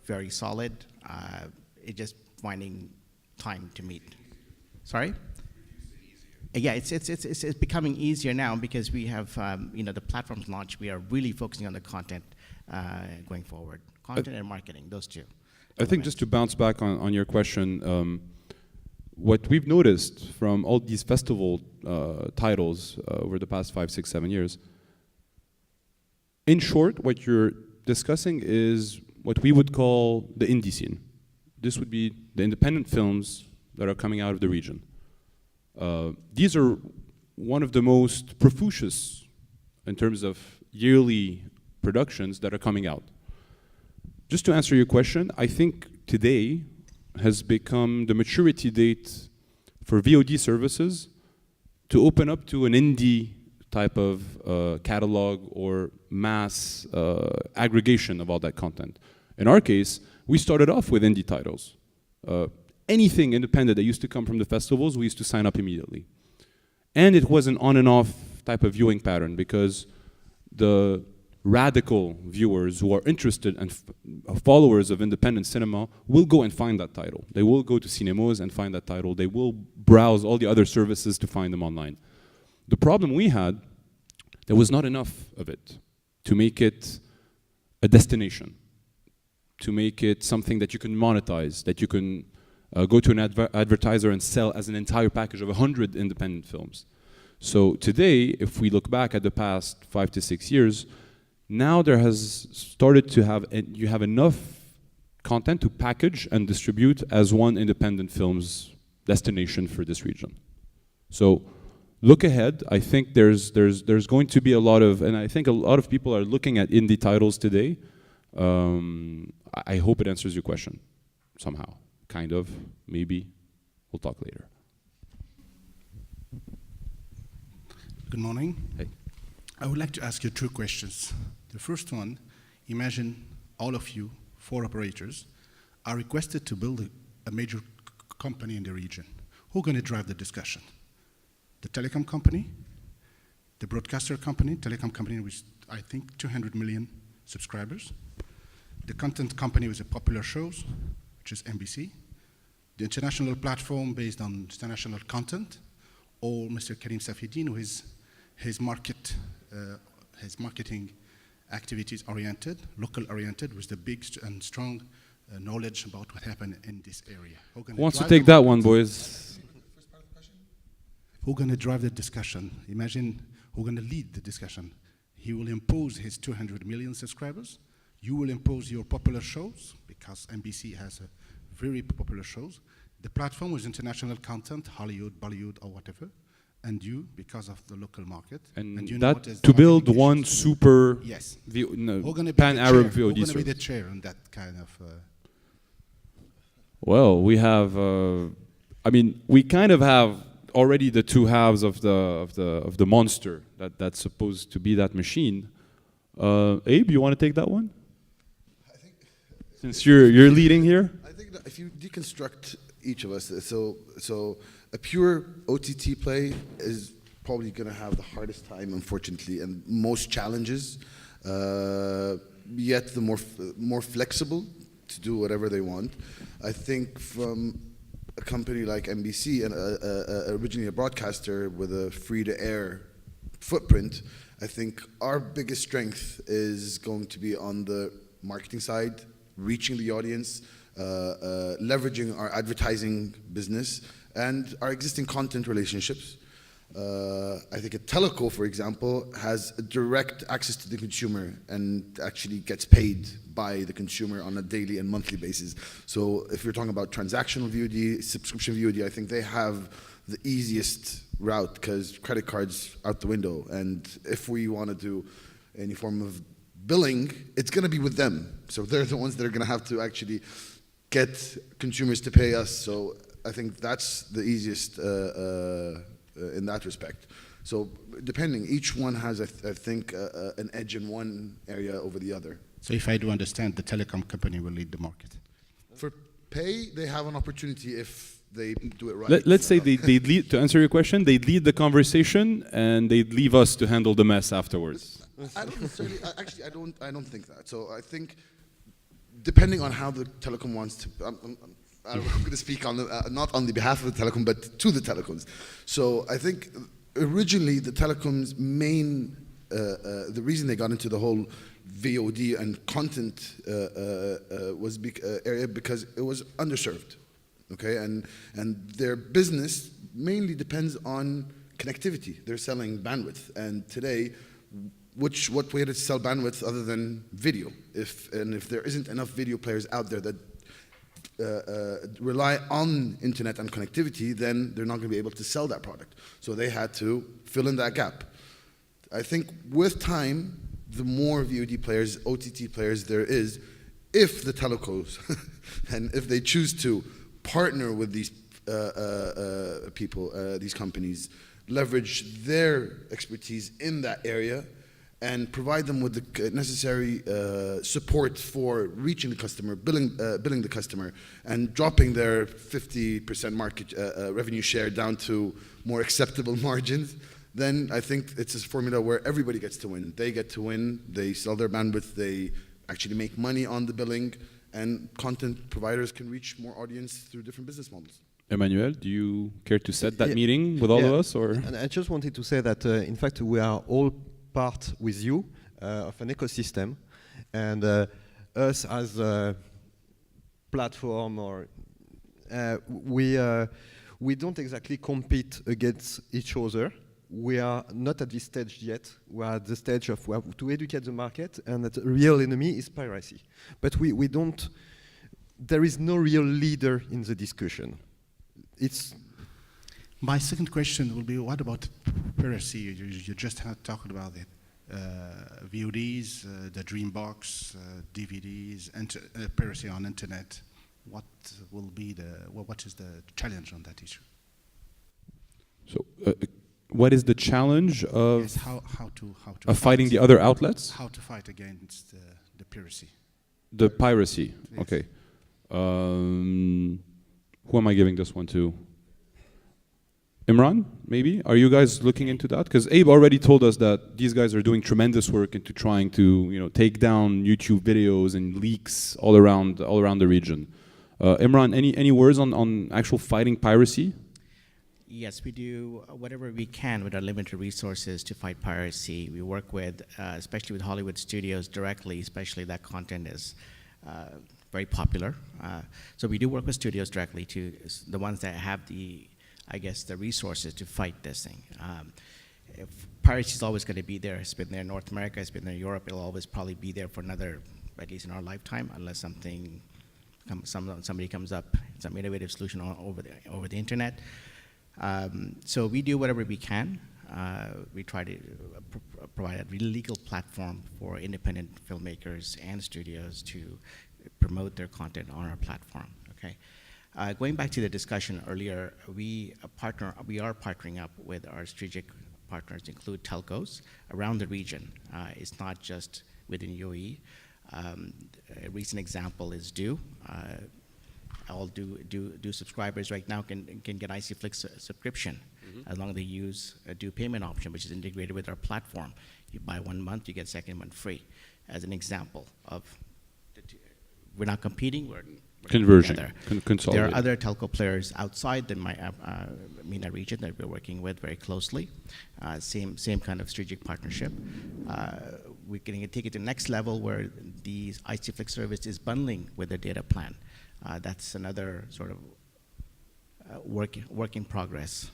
very solid. It's just finding time to meet. Sorry? Yeah, it's becoming easier now because we have the platforms launched. We are really focusing on the content going forward. Content and marketing, those two. I think just to bounce back on your question, what we've noticed from all these festival titles over the past 5, 6, 7 years, in short, what you're discussing is what we would call the indie scene. This would be the independent films that are coming out of the region. These are one of the most profusous in terms of yearly productions that are coming out. Just to answer your question, I think today has become the maturity date for VOD services to open up to an indie type of catalog or mass aggregation of all that content. In our case, we started off with indie titles. Anything independent that used to come from the festivals, we used to sign up immediately. And it was an on and off type of viewing pattern because the radical viewers who are interested and followers of independent cinema will go and find that title. They will go to Cinemoz and find that title. They will browse all the other services to find them online. The problem we had, there was not enough of it to make it a destination, to make it something that you can monetize, that you can go to an advertiser and sell as an entire package of 100 independent films. So today, if we look back at the past 5 to 6 years, now there has started to have, you have enough content to package and distribute as one independent film's destination for this region. So look ahead. I think there's going to be a lot of, and I think a lot of people are looking at indie titles today. I hope it answers your question somehow. Kind of, maybe. We'll talk later. Good morning. Hey. I would like to ask you 2 questions. The first one, imagine all of you, 4 operators, are requested to build a major company in the region. Who's going to drive the discussion? The telecom company, the broadcaster company, telecom company with, I think, 200 million subscribers, the content company with the popular shows, which is NBC, the international platform based on international content, or Mr. Karim Safieddine, who is his marketing activities oriented, local oriented, with the big and strong knowledge about what happened in this area. Who wants to take that one, boys? Who's going to drive the discussion? Imagine who's going to lead the discussion. He will impose his 200 million subscribers. You will impose your popular shows, because NBC has a very popular shows. The platform with international content, Hollywood, Bollywood, or whatever. And you, because of the local market. And you that to build one super yes. pan-Arab VOD Who's going to be service. the chair on that kind of... Well, we have, I mean, we kind of have already the 2 halves of the monster that's supposed to be that machine. Abe, you want to take that one? I think since you're leading here. I think that if you deconstruct each of us, so a pure OTT play is probably going to have the hardest time, unfortunately, and most challenges. Yet the more flexible to do whatever they want. I think from a company like NBC and originally a broadcaster with a free-to-air footprint, I think our biggest strength is going to be on the marketing side, reaching the audience, leveraging our advertising business and our existing content relationships. I think a teleco, for example, has a direct access to the consumer and actually gets paid by the consumer on a daily and monthly basis. So if you're talking about transactional VOD, subscription VOD, I think they have the easiest route because credit cards out the window. And if we want to do any form of billing, it's going to be with them. So they're the ones that are going to have to actually get consumers to pay us. So I think that's the easiest in that respect. So depending, each one has, I think, an edge in one area over the other. So if I do understand, the telecom company will lead the market. For pay, they have an opportunity if they do it right. Let's say they'd lead, to answer your question, they'd lead the conversation and they'd leave us to handle the mess afterwards. I don't necessarily, actually, I don't think that. So I think, depending on how the telecom wants to, I'm going to speak on the, not on the behalf of the telecom, but to the telecoms. So I think originally the telecom's main, the reason they got into the whole VOD and content was area because it was underserved, okay? And their business mainly depends on connectivity. They're selling bandwidth, and today, what way to sell bandwidth other than video? If there isn't enough video players out there that rely on internet and connectivity, then they're not going to be able to sell that product. So they had to fill in that gap. I think with time, the more VOD players, OTT players there is, if the telecos, and if they choose to partner with these people, these companies, leverage their expertise in that area, and provide them with the necessary support for reaching the customer, billing the customer, and dropping their 50% market revenue share down to more acceptable margins, then I think it's a formula where everybody gets to win. They get to win, they sell their bandwidth, they actually make money on the billing, and content providers can reach more audience through different business models. Emmanuel, do you care to set that meeting with all of us? Or? And I just wanted to say that, in fact, we are all part with you of an ecosystem, and us as a platform, or we don't exactly compete against each other. We are not at this stage yet. We are at the stage of we have to educate the market, and that the real enemy is piracy. But we don't. There is no real leader in the discussion. It's. My second question will be, what about piracy? You just had talked about it. VODs, the Dreambox, DVDs, piracy on internet. What will be what is the challenge on that issue? So, what is the challenge of yes, how to fighting the other outlets? How to fight against the piracy? The piracy. Yes. Okay. Who am I giving this one to? Imran, maybe? Are you guys looking into that? Because Abe already told us that these guys are doing tremendous work into trying to, take down YouTube videos and leaks all around the region. Imran, any words on actual fighting piracy? Yes, we do whatever we can with our limited resources to fight piracy. We work with, especially with Hollywood studios directly, especially that content is very popular. So we do work with studios directly, to the ones that have the resources to fight this thing. Piracy is always going to be there. It's been there in North America, it's been there in Europe. It'll always probably be there for another, at least in our lifetime, unless somebody comes up, some innovative solution over the internet. So we do whatever we can. We try to provide a really legal platform for independent filmmakers and studios to promote their content on our platform. Okay. Going back to the discussion earlier, we are partnering up with our strategic partners, include telcos around the region. It's not just within UAE. A recent example is Do. All Do subscribers right now can get icflix subscription as long as they use a Do payment option, which is integrated with our platform. You buy 1 month, you get second month free. As an example of, we're not competing, we're conversion, there are other telco players outside the MENA region that we're working with very closely. Same kind of strategic partnership. We're going to take it to the next level where the icflix service is bundling with the data plan. That's another sort of work in progress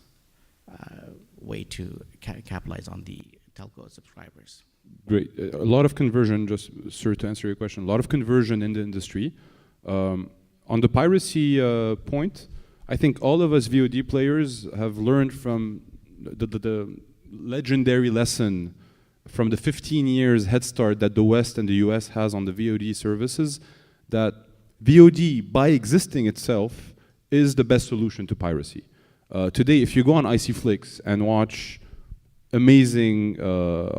way to capitalize on the telco subscribers. Great. A lot of conversion, just sir, to answer your question, a lot of conversion in the industry. On the piracy point, I think all of us VOD players have learned from the legendary lesson from the 15 years head start that the West and the US has on the VOD services, that VOD, by existing itself, is the best solution to piracy. Today, if you go on icflix and watch amazing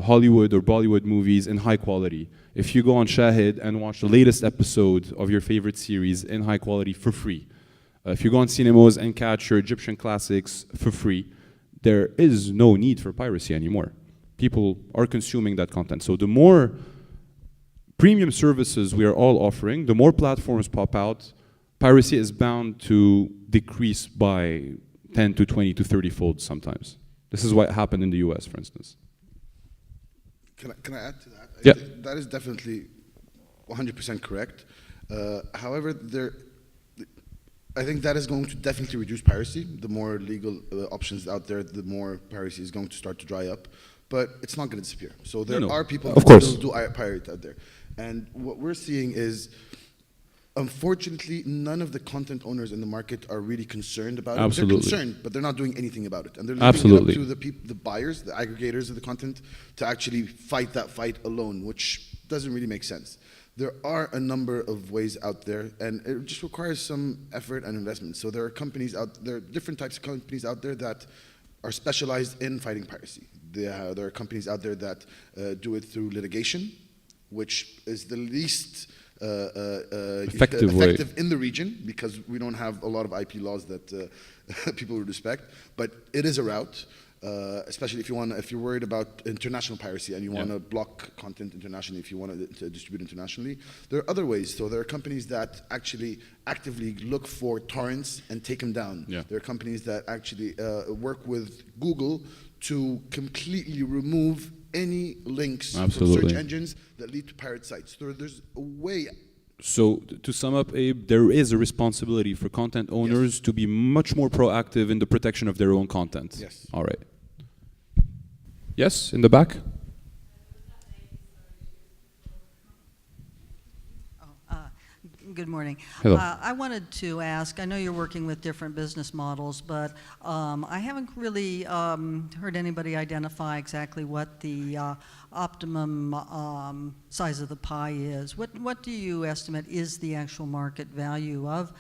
Hollywood or Bollywood movies in high quality, if you go on Shahid and watch the latest episode of your favorite series in high quality for free, if you go on Cinemoz and catch your Egyptian classics for free, there is no need for piracy anymore. People are consuming that content. So the more premium services we are all offering, the more platforms pop out, piracy is bound to decrease by 10 to 20 to 30 fold sometimes. This is what happened in the US, for instance. Can I add to that? Yeah. That is definitely 100% correct. However, I think that is going to definitely reduce piracy. The more legal options out there, the more piracy is going to start to dry up. But it's not going to disappear. So there are people who still do pirate out there. And what we're seeing is, unfortunately, none of the content owners in the market are really concerned about it. They're concerned, but they're not doing anything about it. And they're leaving it up to the buyers, the aggregators of the content, to actually fight that fight alone, which doesn't really make sense. There are a number of ways out there, and it just requires some effort and investment. So there are different types of companies out there that are specialized in fighting piracy. There are companies out there that do it through litigation, which is the least effective in the region, because we don't have a lot of IP laws that people would respect. But it is a route, especially if you're worried about international piracy and you want to block content internationally, if you want to distribute internationally. There are other ways. So there are companies that actually actively look for torrents and take them down. There are companies that actually work with Google to completely remove any links from search engines that lead to pirate sites. There's a way. So to sum up, Abe, there is a responsibility for content owners to be much more proactive in the protection of their own content. Yes. All right. Yes, in the back. Good morning. Hello. I wanted to ask, I know you're working with different business models, but I haven't really heard anybody identify exactly what the optimum size of the pie is. What do you estimate is the actual market value of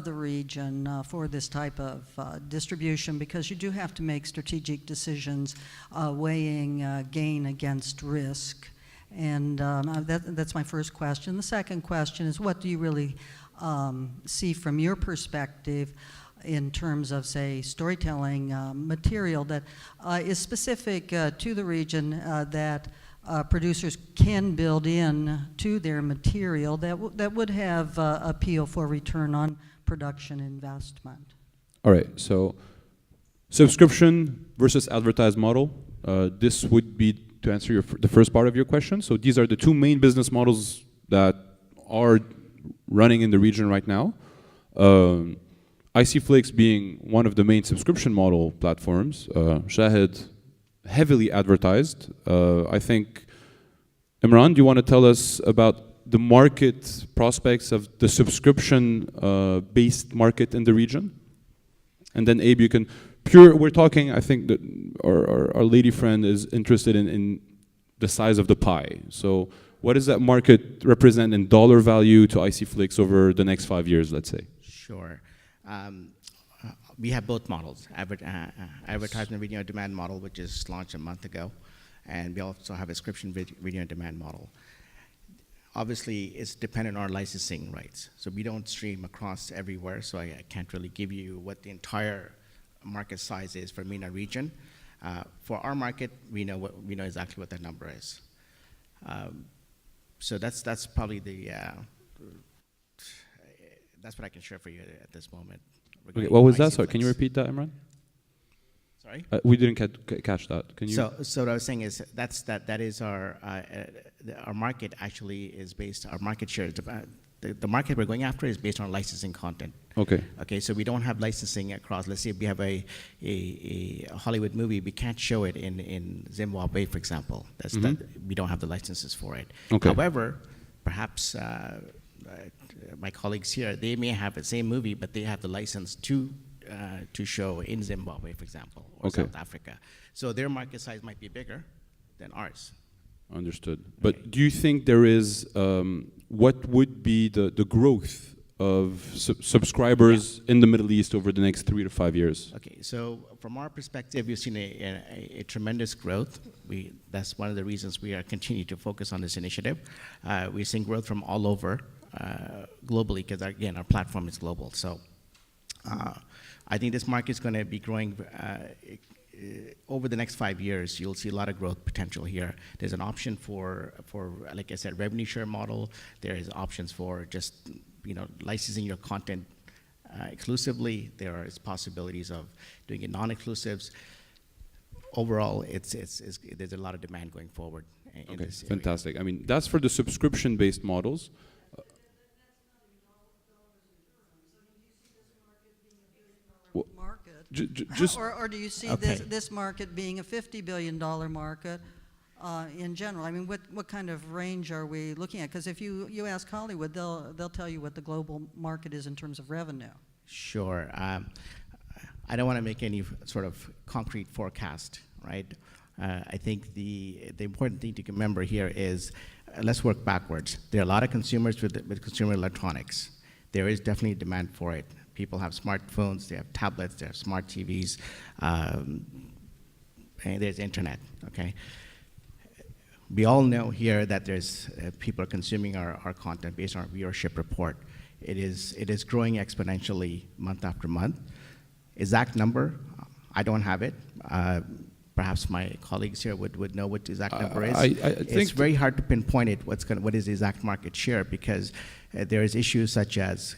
the region for this type of distribution? Because you do have to make strategic decisions weighing gain against risk. And that's my first question. The second question is, what do you really see from your perspective in terms of, say, storytelling material that is specific to the region that producers can build in to their material that would have appeal for return on production investment? All right, so subscription versus advertised model. This would be to answer the first part of your question. So these are the two main business models that are running in the region right now. icflix being one of the main subscription model platforms. Shahid, heavily advertised. I think, Imran, do you want to tell us about the market prospects of the subscription-based market in the region? And then Abe, you can... we're talking, I think that our lady friend is interested in the size of the pie. So what does that market represent in dollar value to icflix over the next 5 years, let's say? Sure. We have both models, advertisement video on demand model, which is launched a month ago, and we also have a subscription video on demand model. Obviously, it's dependent on our licensing rights. So we don't stream across everywhere, so I can't really give you what the entire market size is for MENA region. For our market, we know exactly what that number is. So that's probably that's what I can share for you at this moment. Okay, what was that? Sorry, can you repeat that, Imran? Sorry? We didn't catch that. Can you? So what I was saying is that is our market actually is based, our market share, the market we're going after is based on licensing content. Okay. Okay, so we don't have licensing across. Let's say we have a Hollywood movie, we can't show it in Zimbabwe, for example. We don't have the licenses for it. Okay. However, perhaps my colleagues here, they may have the same movie, but they have the license to show in Zimbabwe, for example, or South Africa. So their market size might be bigger than ours. Understood. But do you think there is, what would be the growth subscribers in the Middle East over the next 3 to 5 years? Okay, so from our perspective, we've seen a tremendous growth. That's one of the reasons we are continuing to focus on this initiative. We're seeing growth from all over globally, because again, our platform is global. So I think this market is going to be growing over the next 5 years. You'll see a lot of growth potential here. There's an option for like I said, revenue share model. There is options for just licensing your content exclusively. There is possibilities of doing it non-exclusives. Overall, there's a lot of demand going forward. In Okay, this area. fantastic. I mean, that's for the subscription-based models. Market. Just Or do you see Okay. this market being a $50 billion market in general? I mean, what kind of range are we looking at? Because if you ask Hollywood, they'll tell you what the global market is in terms of revenue. Sure. I don't want to make any sort of concrete forecast, right? I think the important thing to remember here is let's work backwards. There are a lot of consumers with consumer electronics. There is definitely demand for it. People have smartphones, they have tablets, they have smart TVs, and there's internet, okay? We all know here that there's people are consuming our content based on our viewership report. It is growing exponentially month after month. Exact number, I don't have it. Perhaps my colleagues here would know what the exact number is. I think it's very hard to pinpoint it. What is the exact market share, because there is issues such as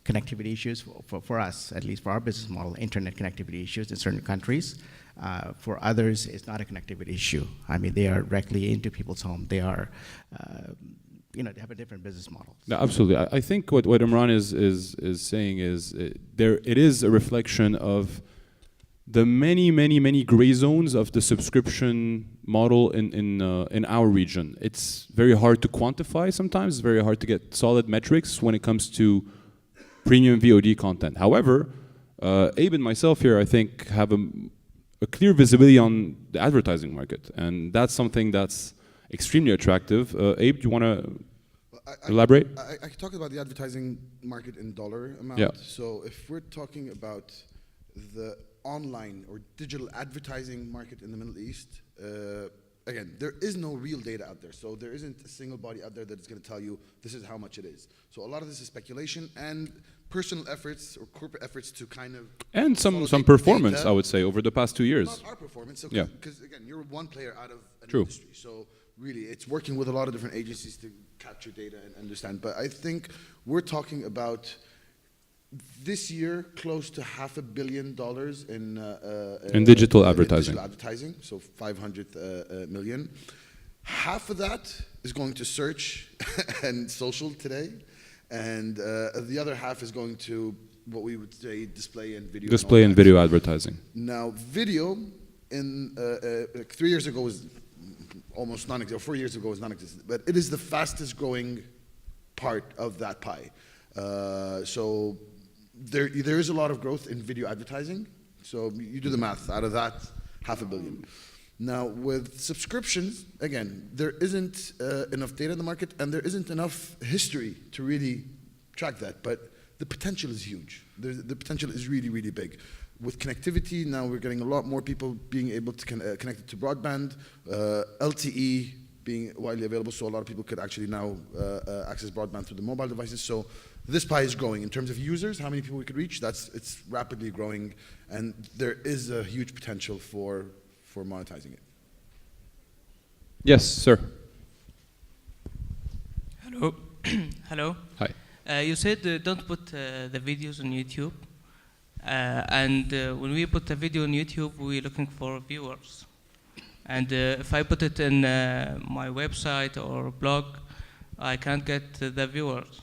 connectivity issues for us, at least for our business model, internet connectivity issues in certain countries. For others, it's not a connectivity issue. I mean, they are directly into people's home. They are, they have a different business model. No, absolutely. I think what Imran is saying is it is a reflection of the many gray zones of the subscription model in our region. It's very hard to quantify sometimes. It's very hard to get solid metrics when it comes to premium VOD content. However, Abe and myself here, I think, have a clear visibility on the advertising market, and that's something that's extremely attractive. Abe, do you want to elaborate? I can talk about the advertising market in dollar amount. Yeah. So if we're talking about the online or digital advertising market in the Middle East, again, there is no real data out there. So there isn't a single body out there that is going to tell you this is how much it is. So a lot of this is speculation and personal efforts or corporate efforts to kind of... And some performance, data. I would say, over the past 2 years. Not our performance, Yeah. because again, you're one player out of an True. industry. So really, it's working with a lot of different agencies to capture data and understand. But I think we're talking about this year close to $500 million In digital advertising. Digital advertising, so 500 million. Half of that is going to search and social today, and the other half is going to what we would say display and video. Display and video advertising. Now, video in 3 years ago was almost non-existent. 4 years ago was non-existent, but it is the fastest growing part of that pie. So there is a lot of growth in video advertising. So you do the math. Out of that, $500 million. Now, with subscriptions, again, there isn't enough data in the market, and there isn't enough history to really track that. But the potential is huge. The potential is really, really big. With connectivity, now we're getting a lot more people being able to connect it to broadband, LTE being widely available, so a lot of people could actually now access broadband through the mobile devices. So this pie is growing. In terms of users, how many people we could reach, it's rapidly growing, and there is a huge potential for monetizing it. Yes, sir. Hello. Hello. Hi. You said don't put the videos on YouTube. And when we put a video on YouTube, we're looking for viewers. And if I put it in my website or blog, I can't get the viewers.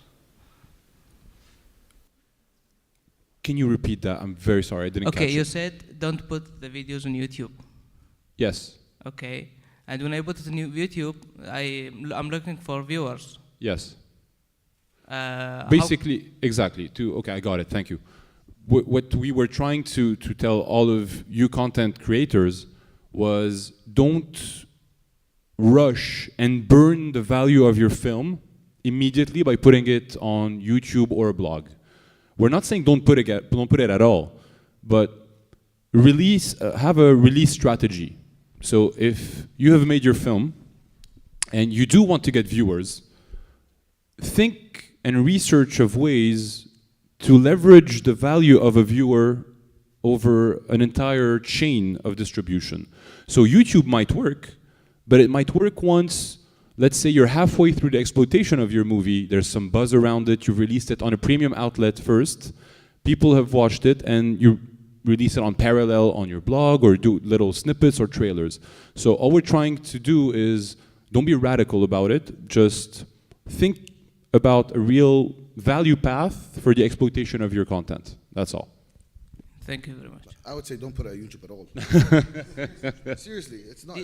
Can you repeat that? I'm very sorry, I didn't catch it. Okay, you said don't put the videos on YouTube. Yes. Okay. And when I put it on YouTube, I'm looking for viewers. Yes. Basically, exactly. Okay, I got it. Thank you. What we were trying to tell all of you content creators was don't rush and burn the value of your film immediately by putting it on YouTube or a blog. We're not saying don't put it at all, but have a release strategy. So if you have made your film and you do want to get viewers, think and research of ways to leverage the value of a viewer over an entire chain of distribution. So YouTube might work, but it might work once, let's say you're halfway through the exploitation of your movie, there's some buzz around it, you've released it on a premium outlet first, people have watched it, and you release it on parallel on your blog, or do little snippets or trailers. So all we're trying to do is, don't be radical about it, just think about a real value path for the exploitation of your content. That's all. Thank you very much. I would say don't put it on YouTube at all. Seriously, it's not.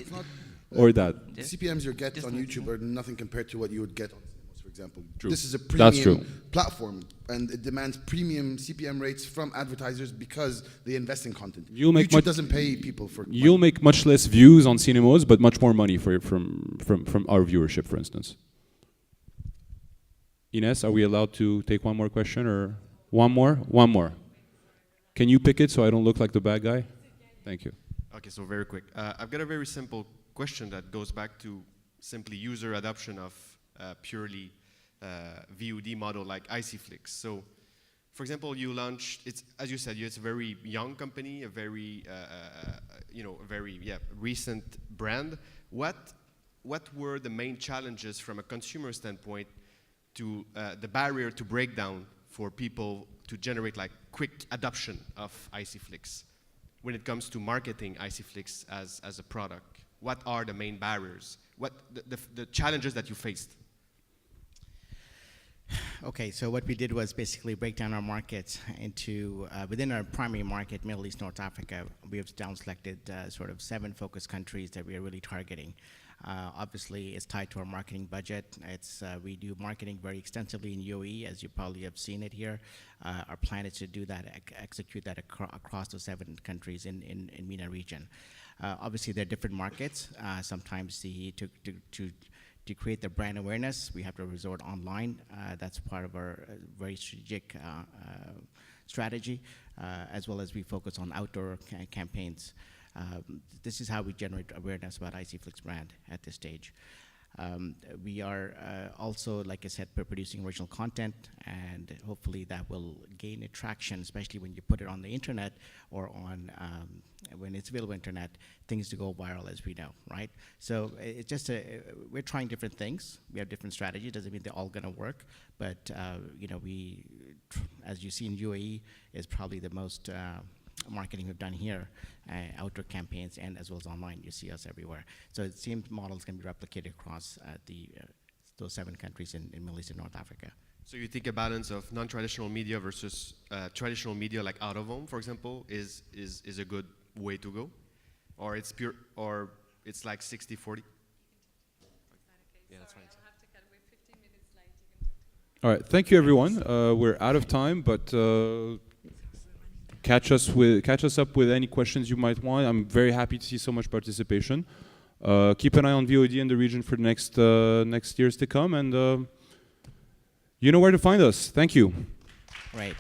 Or that. The CPMs you get on YouTube are nothing compared to what you would get on Cinemoz, for example. True. This is a That's true. premium platform, and it demands premium CPM rates from advertisers because they invest in content. YouTube doesn't pay people for You'll make much less views on Cinemoz, but much more money from our viewership, for instance. Ines, are we allowed to take one more question, or one more? One more. Can you pick it so I don't look like the bad guy? Thank you. Okay, so very quick. I've got a very simple question that goes back to simply user adoption of purely VOD model like icflix. So, for example, you launched, it's, as you said, it's a very young company, a very, recent brand. What were the main challenges from a consumer standpoint to the barrier to break down for people to generate like quick adoption of icflix when it comes to marketing icflix as a product? What are the main barriers? What the challenges that you faced? Okay, so what we did was basically break down our markets into, within our primary market, Middle East, North Africa, we have down selected sort of 7 focus countries that we are really targeting. Obviously, it's tied to our marketing budget. We do marketing very extensively in UAE, as you probably have seen it here. Our plan is to do that, execute that across the 7 countries in MENA region. Obviously, there are different markets. Sometimes to create the brand awareness, we have to resort online. That's part of our very strategic strategy, as well as we focus on outdoor campaigns. This is how we generate awareness about icflix brand at this stage. We are also, like I said, producing original content, and hopefully that will gain attraction, especially when you put it on the internet or on when it's available on internet, things to go viral, as we know, right? So it's just we're trying different things. We have different strategies. Doesn't mean they're all going to work, but as you see in UAE, is probably the most marketing we've done here, outdoor campaigns, and as well as online. You see us everywhere. So it seems models can be replicated across those 7 countries in Middle East and North Africa. So you think a balance of non-traditional media versus traditional media, like out of home, for example, is a good way to go, or it's pure, or it's like 60-40? Yeah, that's fine. All right, thank you, everyone. We're out of time, but catch us up with any questions you might want. I'm very happy to see so much participation. Keep an eye on VOD in the region for the next years to come, and you know where to find us. Thank you. Right.